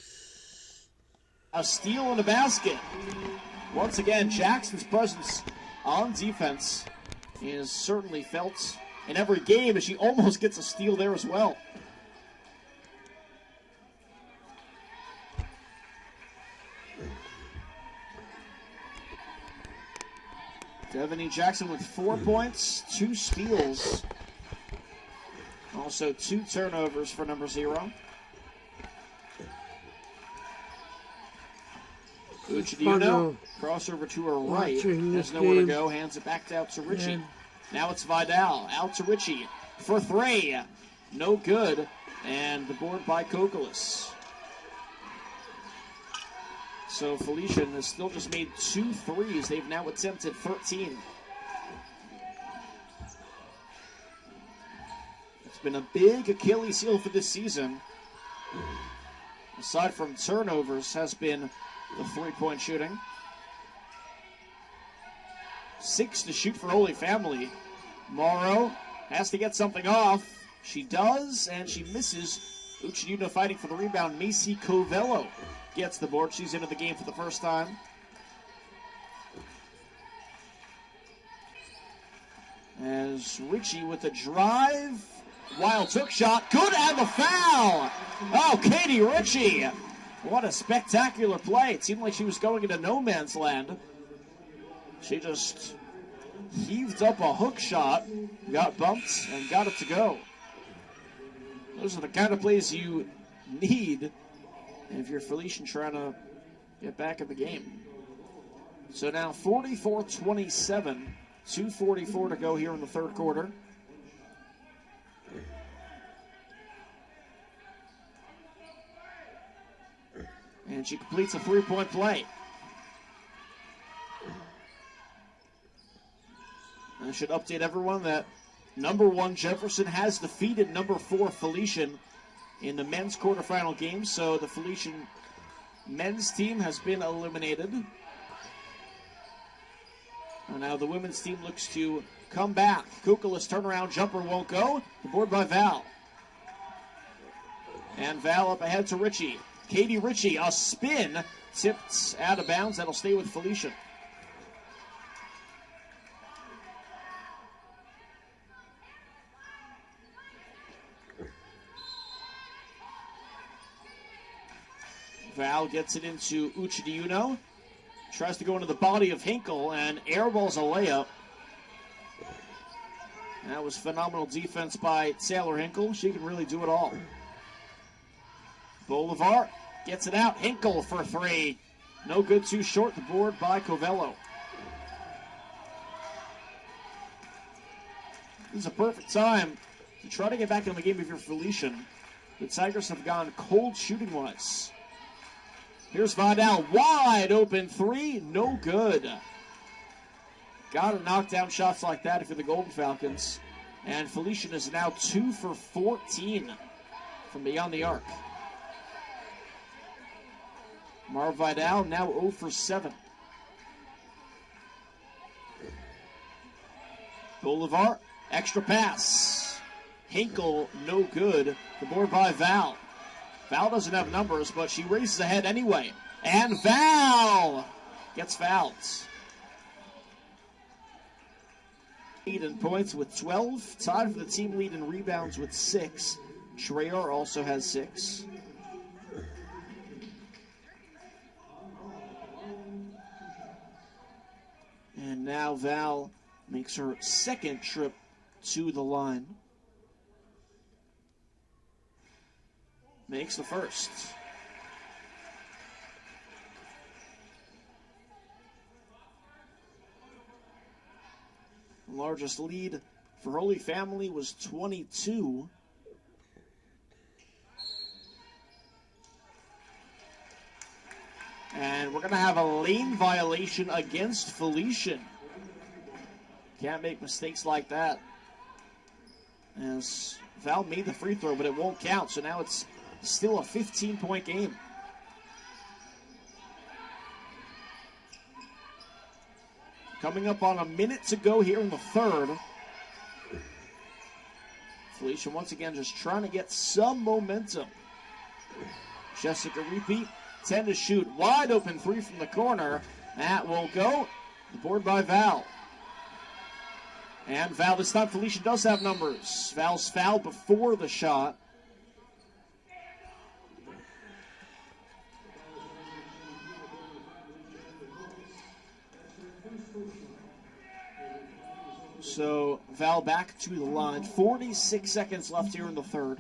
A steal and a basket. Once again, Jackson's presence on defense is certainly felt in every game as she almost gets a steal there as well. Devaney Jackson with 4 points, 2 steals. Also 2 turnovers for number 0. Uchidino, crossover to her right, has nowhere to go, hands it back out to Ritchie. Now it's Vidal, out to Ritchie for 3. No good, and the board by Kokolis. So Felican has still just made 2 threes. They've now attempted 13. It's been a big Achilles heel for this season. Aside from turnovers, has been the 3-point shooting. 6 to shoot for Holy Family. Morrow has to get something off. She does, and she misses. Uchidino fighting for the rebound. Macy Covello gets the board. She's into the game for the first time. As Ritchie with a drive. Wild took shot. Good, and the foul. Oh, Katie Ritchie. What a spectacular play. It seemed like she was going into no man's land. She just heaved up a hook shot, got bumped, and got it to go. Those are the kind of plays you need if you're Felican trying to get back in the game. So now 44-27, 2:44 to go here in the third quarter. And she completes a 3-point play. I should update everyone that number 1 Jefferson has defeated number 4 Felican in the men's quarterfinal game. So the Felican men's team has been eliminated. And now the women's team looks to come back. Kukulis turnaround jumper won't go. The board by Val. And Val up ahead to Ritchie. Katie Ritchie, a spin, tipped out of bounds. That'll stay with Felican. Val gets it into Uchidino. Tries to go into the body of Hinkle and airballs a layup. That was phenomenal defense by Taylor Hinkle. She can really do it all. Bolivar gets it out. Hinkle for 3. No good, too short. The board by Covello. This is a perfect time to try to get back in the game if you're Felican. The Tigers have gone cold shooting-wise. Here's Vidal, wide open 3, no good. Got to knock down shots like that if you're the Golden Falcons. And Felican is now 2 for 14 from beyond the arc. Marv Vidal now 0 for 7. Bolivar, extra pass. Hinkle, no good. The board by Val. Val doesn't have numbers, but she races ahead anyway. And Val gets fouled. Lead in points with 12. Tied for the team lead in rebounds with 6. Traore also has 6. And now Val makes her second trip to the line. Makes the first. The largest lead for Holy Family was 22. And we're going to have a lane violation against Felican. Can't make mistakes like that. As Val made the free throw, but it won't count. So now it's still a 15-point game. Coming up on a minute to go here in the third. Felican once again just trying to get some momentum. Jessica repeat 10 to shoot. Wide open three from the corner. That will go. The board by Val. And Val, this time Felicia does have numbers. Val's fouled before the shot. So Val back to the line. 46 seconds left here in the third.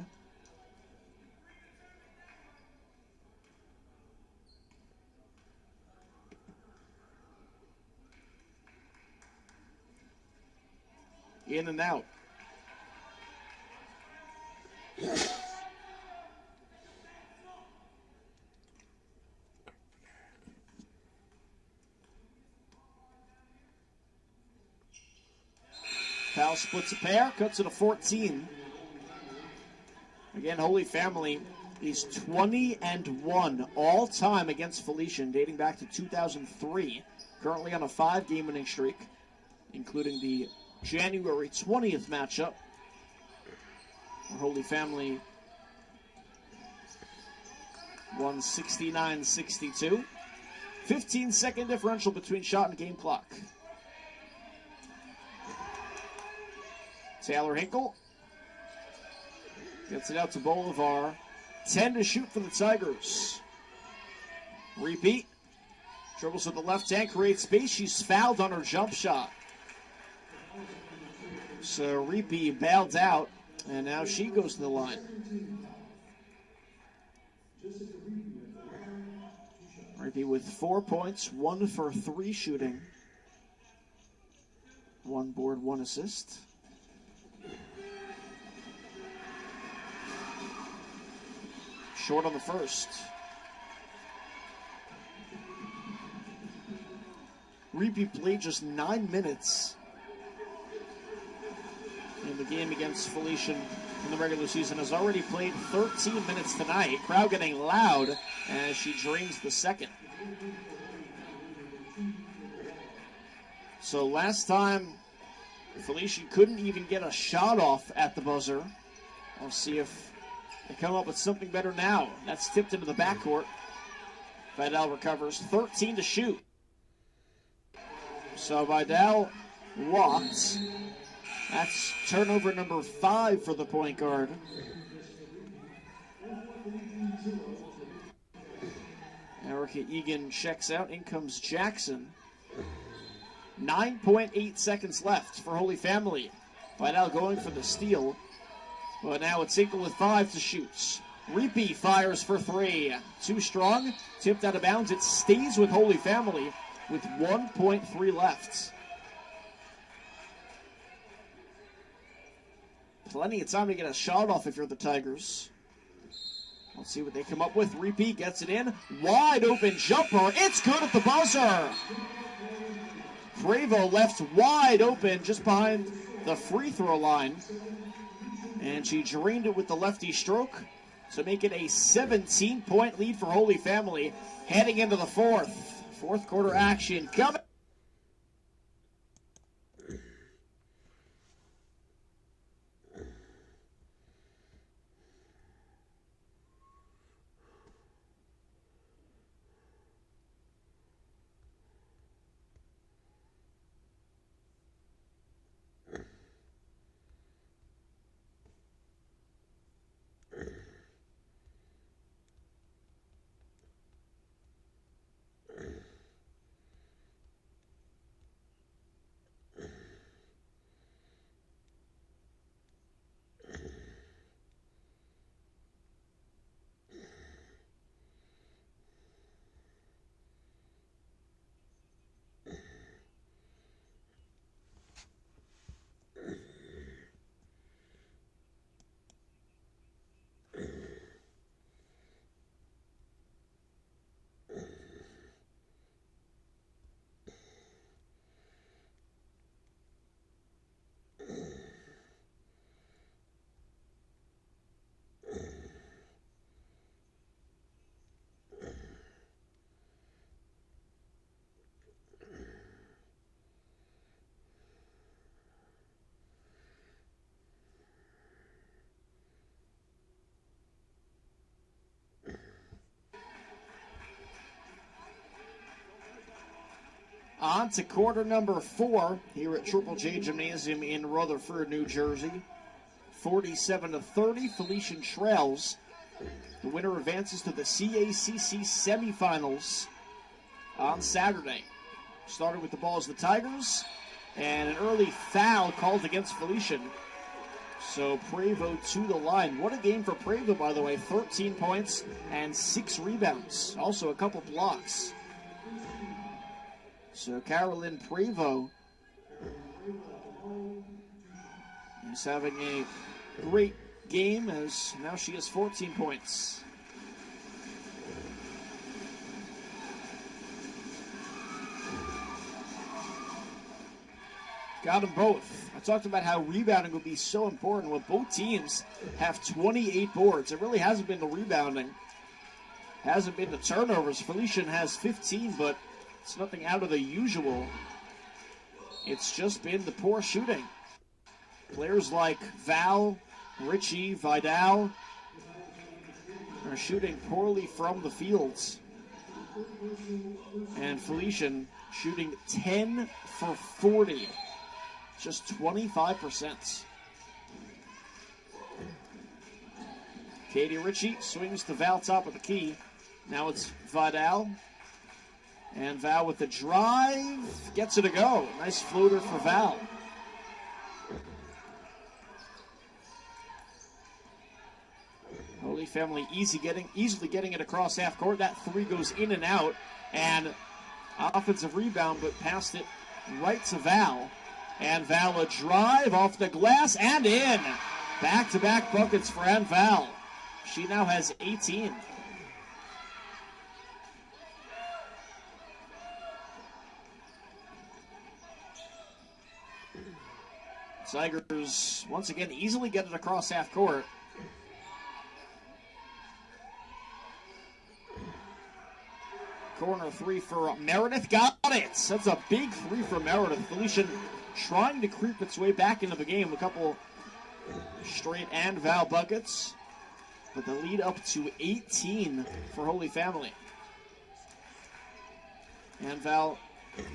In and out. Val splits a pair, cuts it a 14. Again, Holy Family is 20-1 all time against Felician, dating back to 2003. Currently on a 5-game winning streak, including the January 20th matchup, where Holy Family won 69-62. 15-second differential between shot and game clock. Taylor Hinkle gets it out to Bolivar. 10 to shoot for the Tigers. Repeat. Dribbles with the left hand, creates space. She's fouled on her jump shot. So Repeat bailed out, and now she goes to the line. Repeat with 4 points, 1 for 3 shooting. 1 board, 1 assist. Short on the first. Repeat played just 9 minutes in the game against Felician in the regular season. Has already played 13 minutes tonight. Crowd getting loud as she drains the second. So last time, Felician couldn't even get a shot off at the buzzer. We'll see if they come up with something better now. That's tipped into the backcourt. Vidal recovers. 13 to shoot. So Vidal walks. That's turnover number 5 for the point guard. Erica Egan checks out. In comes Jackson. 9.8 seconds left for Holy Family. Vidal going for the steal. But now it's Hinkle with 5 to shoot. Repeat fires for 3. Too strong. Tipped out of bounds. It stays with Holy Family with 1.3 left. Plenty of time to get a shot off if you're the Tigers. Let's see what they come up with. Repeat gets it in. Wide open jumper. It's good at the buzzer. Prevo left wide open just behind the free throw line. And she drained it with the lefty stroke to make it a 17-point lead for Holy Family heading into the fourth. Fourth quarter action coming. On to quarter number 4 here at Triple J Gymnasium in Rutherford, New Jersey. 47-30, Felician trails. The winner advances to the CACC semifinals on Saturday. Started with the ball as the Tigers, and an early foul called against Felician. So Prevost to the line. What a game for Prevost, by the way. 13 points and 6 rebounds. Also a couple blocks. So Carolyn Prevost is having a great game as now she has 14 points. Got them both. I talked about how rebounding would be so important. Well, both teams have 28 boards. It really hasn't been the rebounding. Hasn't been the turnovers. Felician has 15, but it's nothing out of the usual. It's just been the poor shooting. Players like Val, Richie, Vidal are shooting poorly from the fields. And Felician shooting 10 for 40. Just 25%. Katie Ritchie swings to Val top of the key. Now it's Vidal. And Val with the drive. Gets it to go. Nice floater for Val. Holy Family easily getting it across half court. That 3 goes in and out. And offensive rebound, but passed it right to Val. And Val a drive off the glass and in. Back-to-back buckets for Ann Val. She now has 18. Tigers once again easily get it across half court. Corner 3 for Meredith. Got it. That's a big 3 for Meredith. Felician trying to creep its way back into the game. A couple straight and Val buckets. But the lead up to 18 for Holy Family. And Val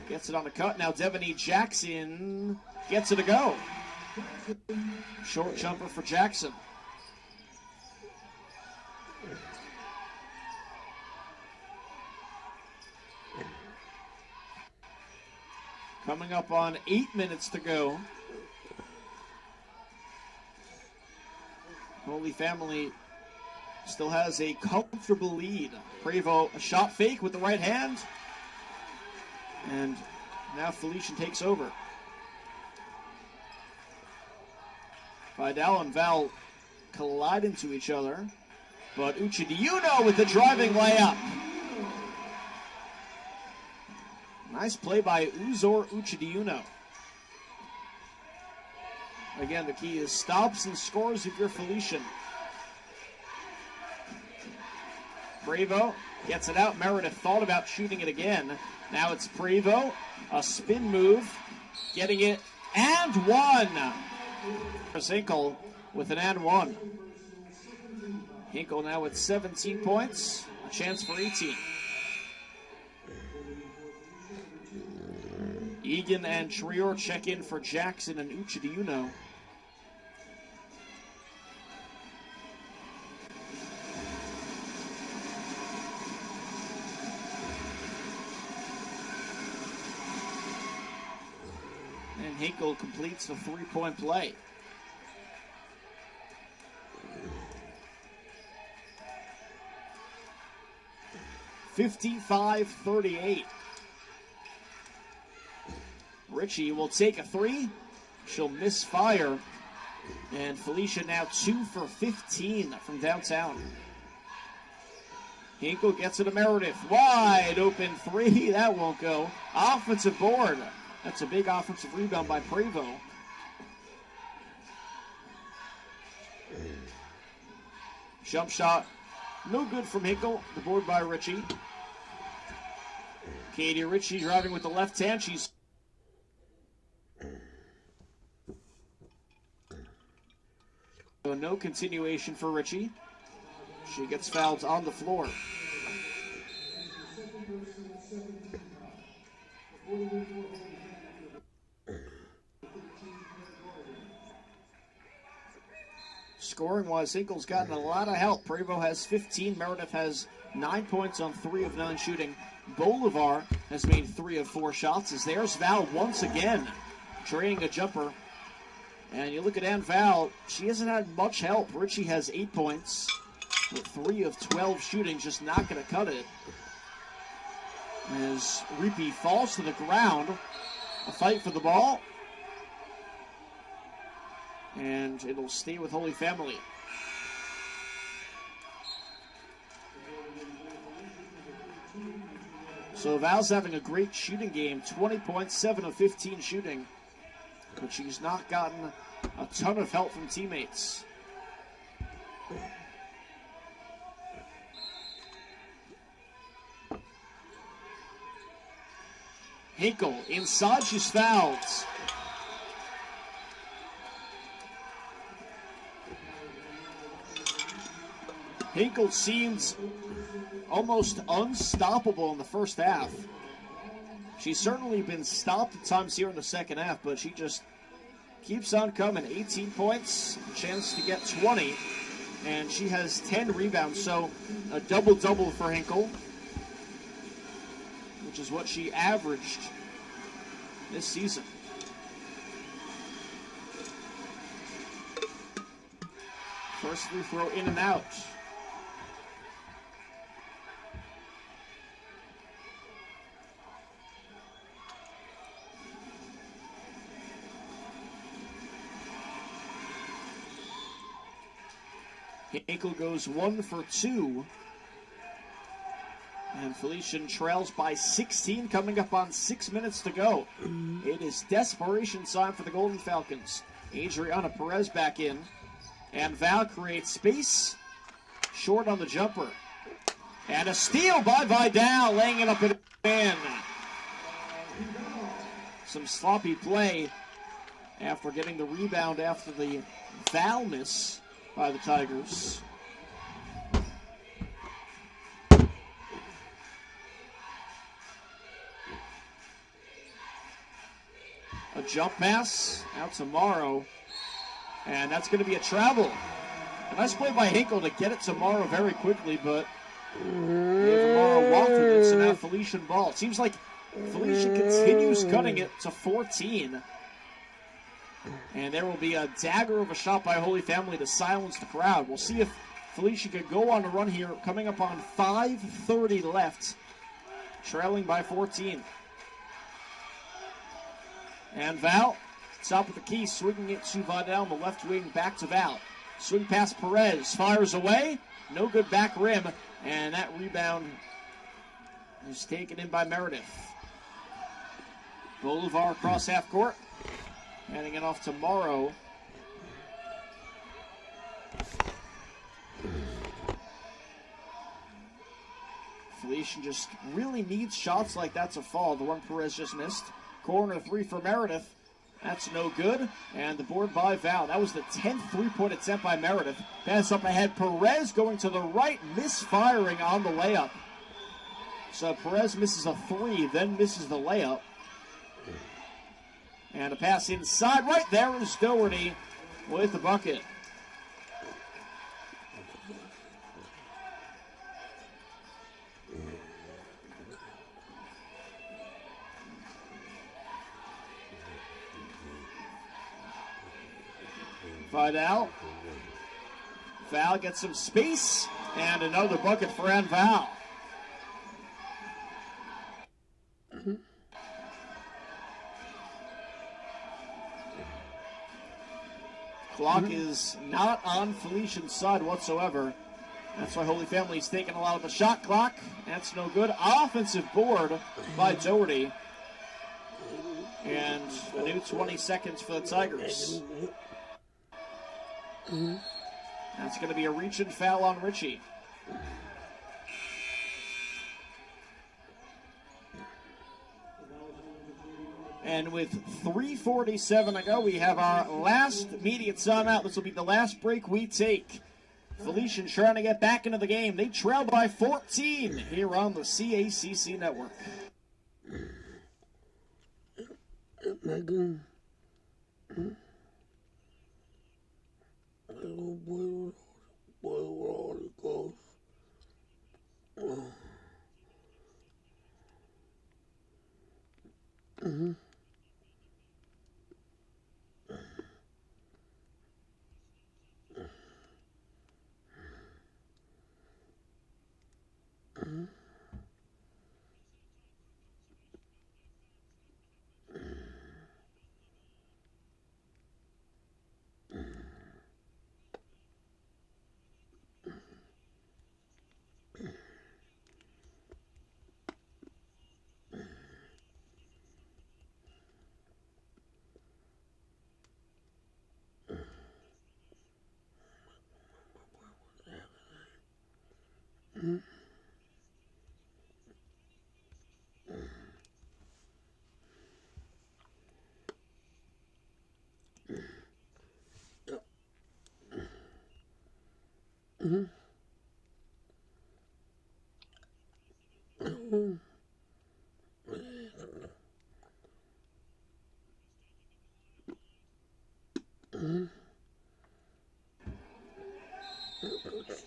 gets it on the cut. Now Devaney Jackson gets it to go. Short jumper for Jackson. Coming up on 8 minutes to go. Holy Family still has a comfortable lead. Prevost, a shot fake with the right hand. And now Felician takes over. Vidal and Val collide into each other. But Uchidiyuno with the driving layup. Nice play by Uzor Uchidiyuno. Again, the key is stops and scores if you're Felician. Prevost gets it out. Meredith thought about shooting it again. Now it's Prevost. A spin move. Getting it. And one. Hinkle with an and one. Hinkle now with 17 points. A chance for 18. Egan and Trior check in for Jackson and Uchidiyuno. And Hinkle completes the 3-point play. (55-38). Ritchie will take a 3. She'll misfire. And Felicia now 2 for 15 from downtown. Hinkle gets it to Meredith. Wide open 3. That won't go. Offensive board. That's a big offensive rebound by Prevost. Jump shot. No good from Hinkle. The board by Ritchie. Katie Ritchie driving with the left hand. She's so no continuation for Ritchie. She gets fouled on the floor. Scoring-wise, Hinkle's gotten a lot of help. Prevo has 15. Meredith has 9 points on 3 of 9 shooting. Bolivar has made 3 of 4 shots. As there's Val once again, draining a jumper. And you look at Ann Val, she hasn't had much help. Richie has 8 points with 3 of 12 shooting, just not going to cut it. As Reapy falls to the ground, a fight for the ball. And it'll stay with Holy Family. So Val's having a great shooting game, 20 points, 7 of 15 shooting. But she's not gotten a ton of help from teammates. Hinkle inside, she's fouled. Hinkle seems almost unstoppable in the first half. She's certainly been stopped at times here in the second half, but she just keeps on coming. 18 points, a chance to get 20, and she has 10 rebounds, so a double-double for Hinkle, which is what she averaged this season. First free throw in and out. Hinkle goes 1 for 2. And Felician trails by 16, coming up on 6 minutes to go. It is desperation time for the Golden Falcons. Adriana Perez back in. And Val creates space. Short on the jumper. And a steal by Vidal, laying it up and in. Some sloppy play after getting the rebound after the Val miss by the Tigers. A jump pass out to Morrow, and that's going to be a travel. A nice play by Hinkle to get it to Morrow very quickly, but Morrow walked with it, so now Felician ball. It seems like Felician continues cutting it to 14. And there will be a dagger of a shot by Holy Family to silence the crowd. We'll see if Felician could go on a run here, coming up on 5:30 left, trailing by 14. And Val, top of the key, swinging it to Vidal on the left wing, back to Val. Swing past Perez, fires away, no good back rim, and that rebound is taken in by Meredith. Bolivar across half court, handing it off to Morrow. Felician just really needs shots like that to fall. The one Perez just missed. Corner 3 for Meredith. That's no good. And the board by Val. That was the 10th three-point attempt by Meredith. Pass up ahead. Perez going to the right, misfiring on the layup. So Perez misses a 3, then misses the layup. And a pass inside. Right there is Doherty with the bucket. Vidal. Val gets some space, and another bucket for Ann Val. Clock is not on Felician's side whatsoever. That's why Holy Family's taking a lot of the shot clock. That's no good. Offensive board by Doherty. And a new 20 seconds for the Tigers. That's going to be a reach and foul on Richie. And with 3:47 to go, we have our last immediate timeout. This will be the last break we take. Felician trying to get back into the game. They trail by 14 here on the CACC Network. Megan. Little boy with all the ghosts.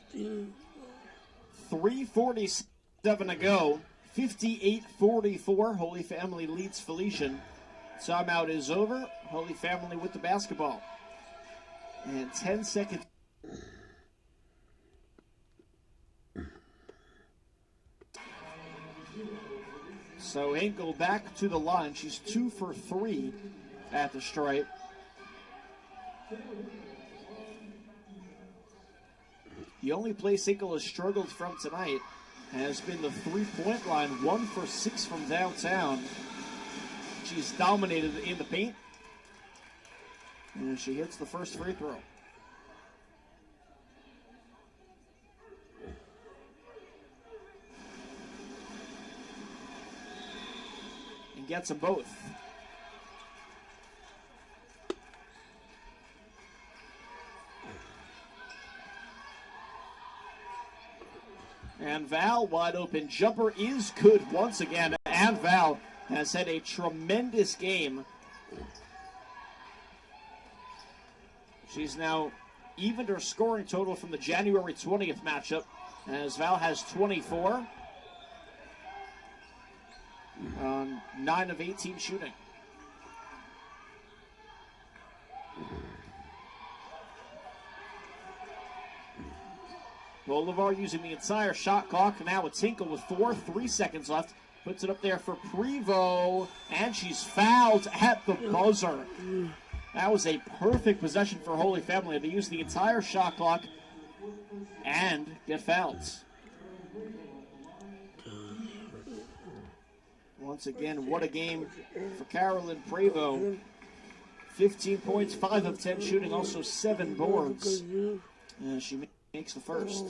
Steve. 3:47 to go. 58-44. Holy Family leads Felician. Timeout is over. Holy Family with the basketball. And 10 seconds. So Hinkle back to the line. She's 2 for 3 at the stripe. The only place Hinkle has struggled from tonight has been the three-point line. 1 for 6 from downtown. She's dominated in the paint. And she hits the first free throw. And gets them both. And Val, wide open jumper is good once again. And Val has had a tremendous game. She's now evened her scoring total from the January 20th matchup, as Val has 24 on 9 of 18 shooting. Bolivar using the entire shot clock. Now it's Hinkle with 3 seconds left. Puts it up there for Prevost, and she's fouled at the buzzer. That was a perfect possession for Holy Family. They use the entire shot clock and get fouled. Once again, what a game for Carolyn Prevost. 15 points, 5 of 10 shooting, also 7 boards. She makes the first.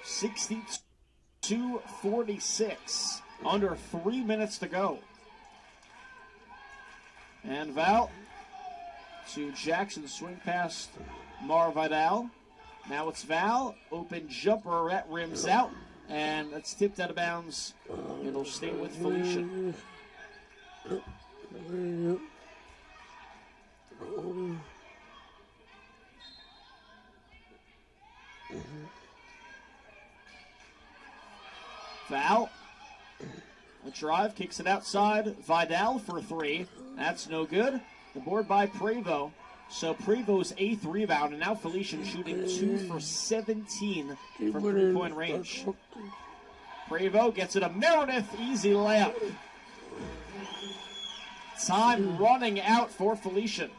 62-46. Under 3 minutes to go. And Val to Jackson, swing past Mar Vidal. Now it's Val, open jumper at rims out, and that's tipped out of bounds. It'll stay with Felicia. Val, a drive, kicks it outside. Vidal for 3. That's no good. The board by Prevost. So Prevost's 8th rebound, and now Felician shooting 2 for 17 from three-point range. Prevost gets it a Meredith, easy layup. Time running out for Felician.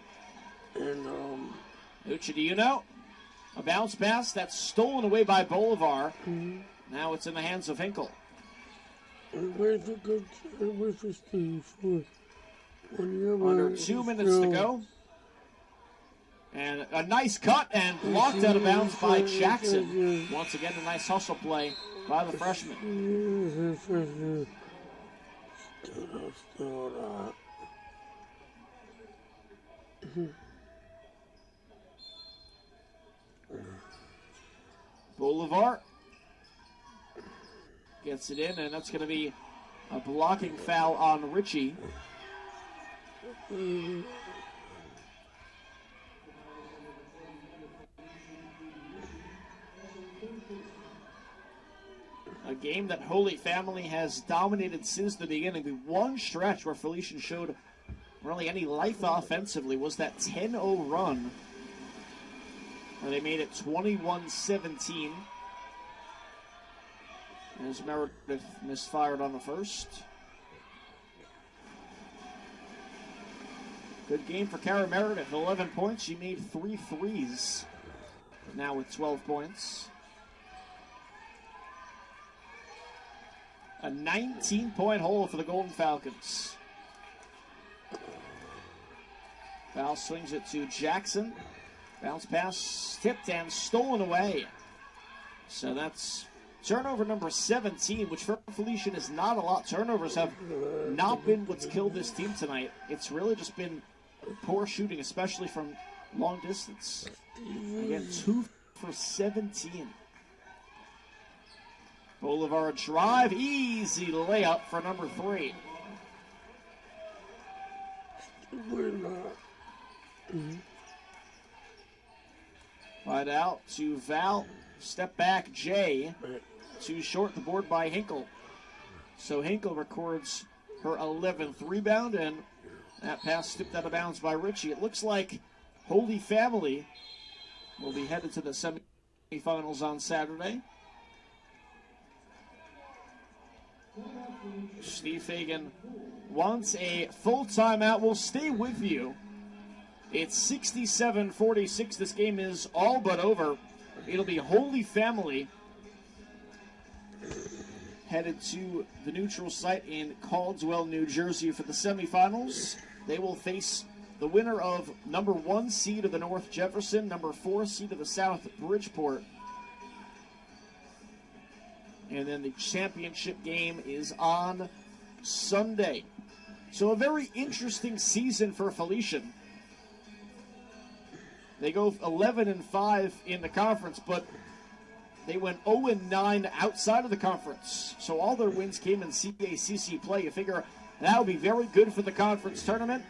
Uchidino, a bounce pass that's stolen away by Bolivar. Now it's in the hands of Hinkle. Under 2 minutes to go. And a nice cut and blocked out of bounds by Jackson. Once again, a nice hustle play by the freshman. Bolivar gets it in, and that's going to be a blocking foul on Richie. A game that Holy Family has dominated since the beginning. The one stretch where Felician showed really any life offensively was that 10-0 run where they made it 21-17. As Meredith misfired on the first. Good game for Kara Meredith, 11 points. She made 3 threes, now with 12 points. A 19-point hole for the Golden Falcons. Foul swings it to Jackson. Bounce pass tipped and stolen away. So that's turnover number 17, which for Felician is not a lot. Turnovers have not been what's killed this team tonight. It's really just been poor shooting, especially from long distance. Again, 2 for 17. Bolivar drive, easy layup for number 3. Right out to Val. Step back, Jay. Too short, the board by Hinkle. So Hinkle records her 11th rebound, and that pass stepped out of bounds by Richie. It looks like Holy Family will be headed to the semifinals on Saturday. Steve Fagan wants a full timeout. We'll stay with you. It's 67-46. This game is all but over. It'll be Holy Family headed to the neutral site in Caldwell, New Jersey for the semifinals. They will face the winner of number 1 seed of the North Jefferson, number 4 seed of the South Bridgeport. And then the championship game is on Sunday. So a very interesting season for Felician. They go 11-5 in the conference, but they went 0-9 outside of the conference. So all their wins came in CACC play. You figure that would be very good for the conference tournament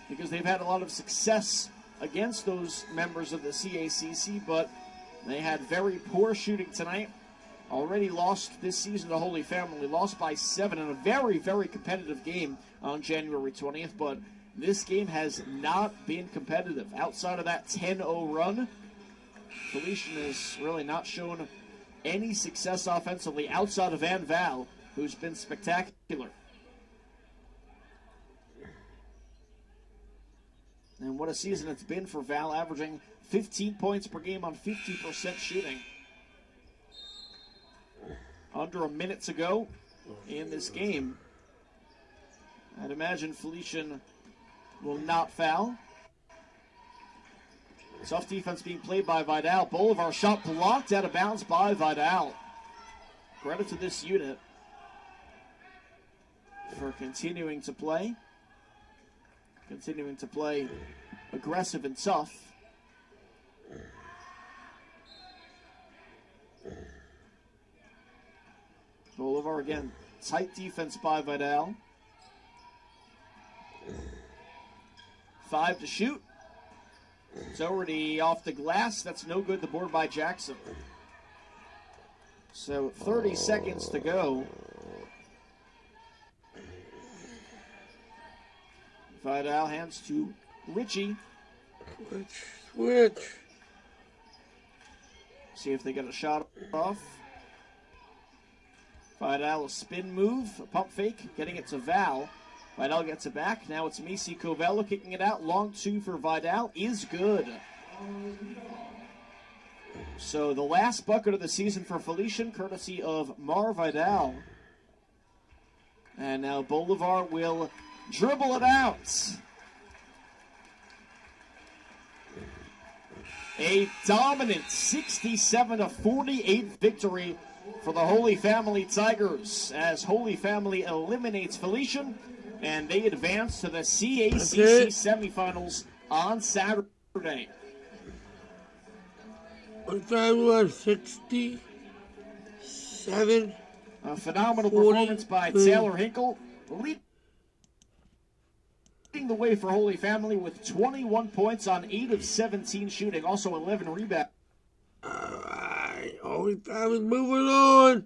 because they've had a lot of success against those members of the CACC, but they had very poor shooting tonight. Already lost this season to Holy Family, lost by 7 in a very, very competitive game on January 20th, but this game has not been competitive. Outside of that 10-0 run, Felician has really not shown any success offensively outside of Van Val, who's been spectacular. And what a season it's been for Val, averaging 15 points per game on 50% shooting. Under a minute to go in this game. I'd imagine Felician will not foul. Tough defense being played by Vidal. Bolivar shot blocked out of bounds by Vidal. Credit to this unit for continuing to play. Continuing to play aggressive and tough. Bolivar again, tight defense by Vidal. 5 to shoot. It's already off the glass. That's no good. The board by Jackson. So 30 seconds to go. Vidal hands to Richie. Switch. See if they get a shot off. Vidal, a spin move, a pump fake, getting it to Val. Vidal gets it back. Now it's Misi Covello kicking it out. Long 2 for Vidal is good. So the last bucket of the season for Felician, courtesy of Mar Vidal. And now Bolivar will dribble it out. A dominant 67-48 victory for the Holy Family Tigers as Holy Family eliminates Felician, and they advance to the CACC semifinals on Saturday. What time was 67? A phenomenal 40, performance by Taylor Hinkle, leading the way for Holy Family with 21 points on 8 of 17 shooting, also 11 rebounds. Alright, Holy Family's moving on.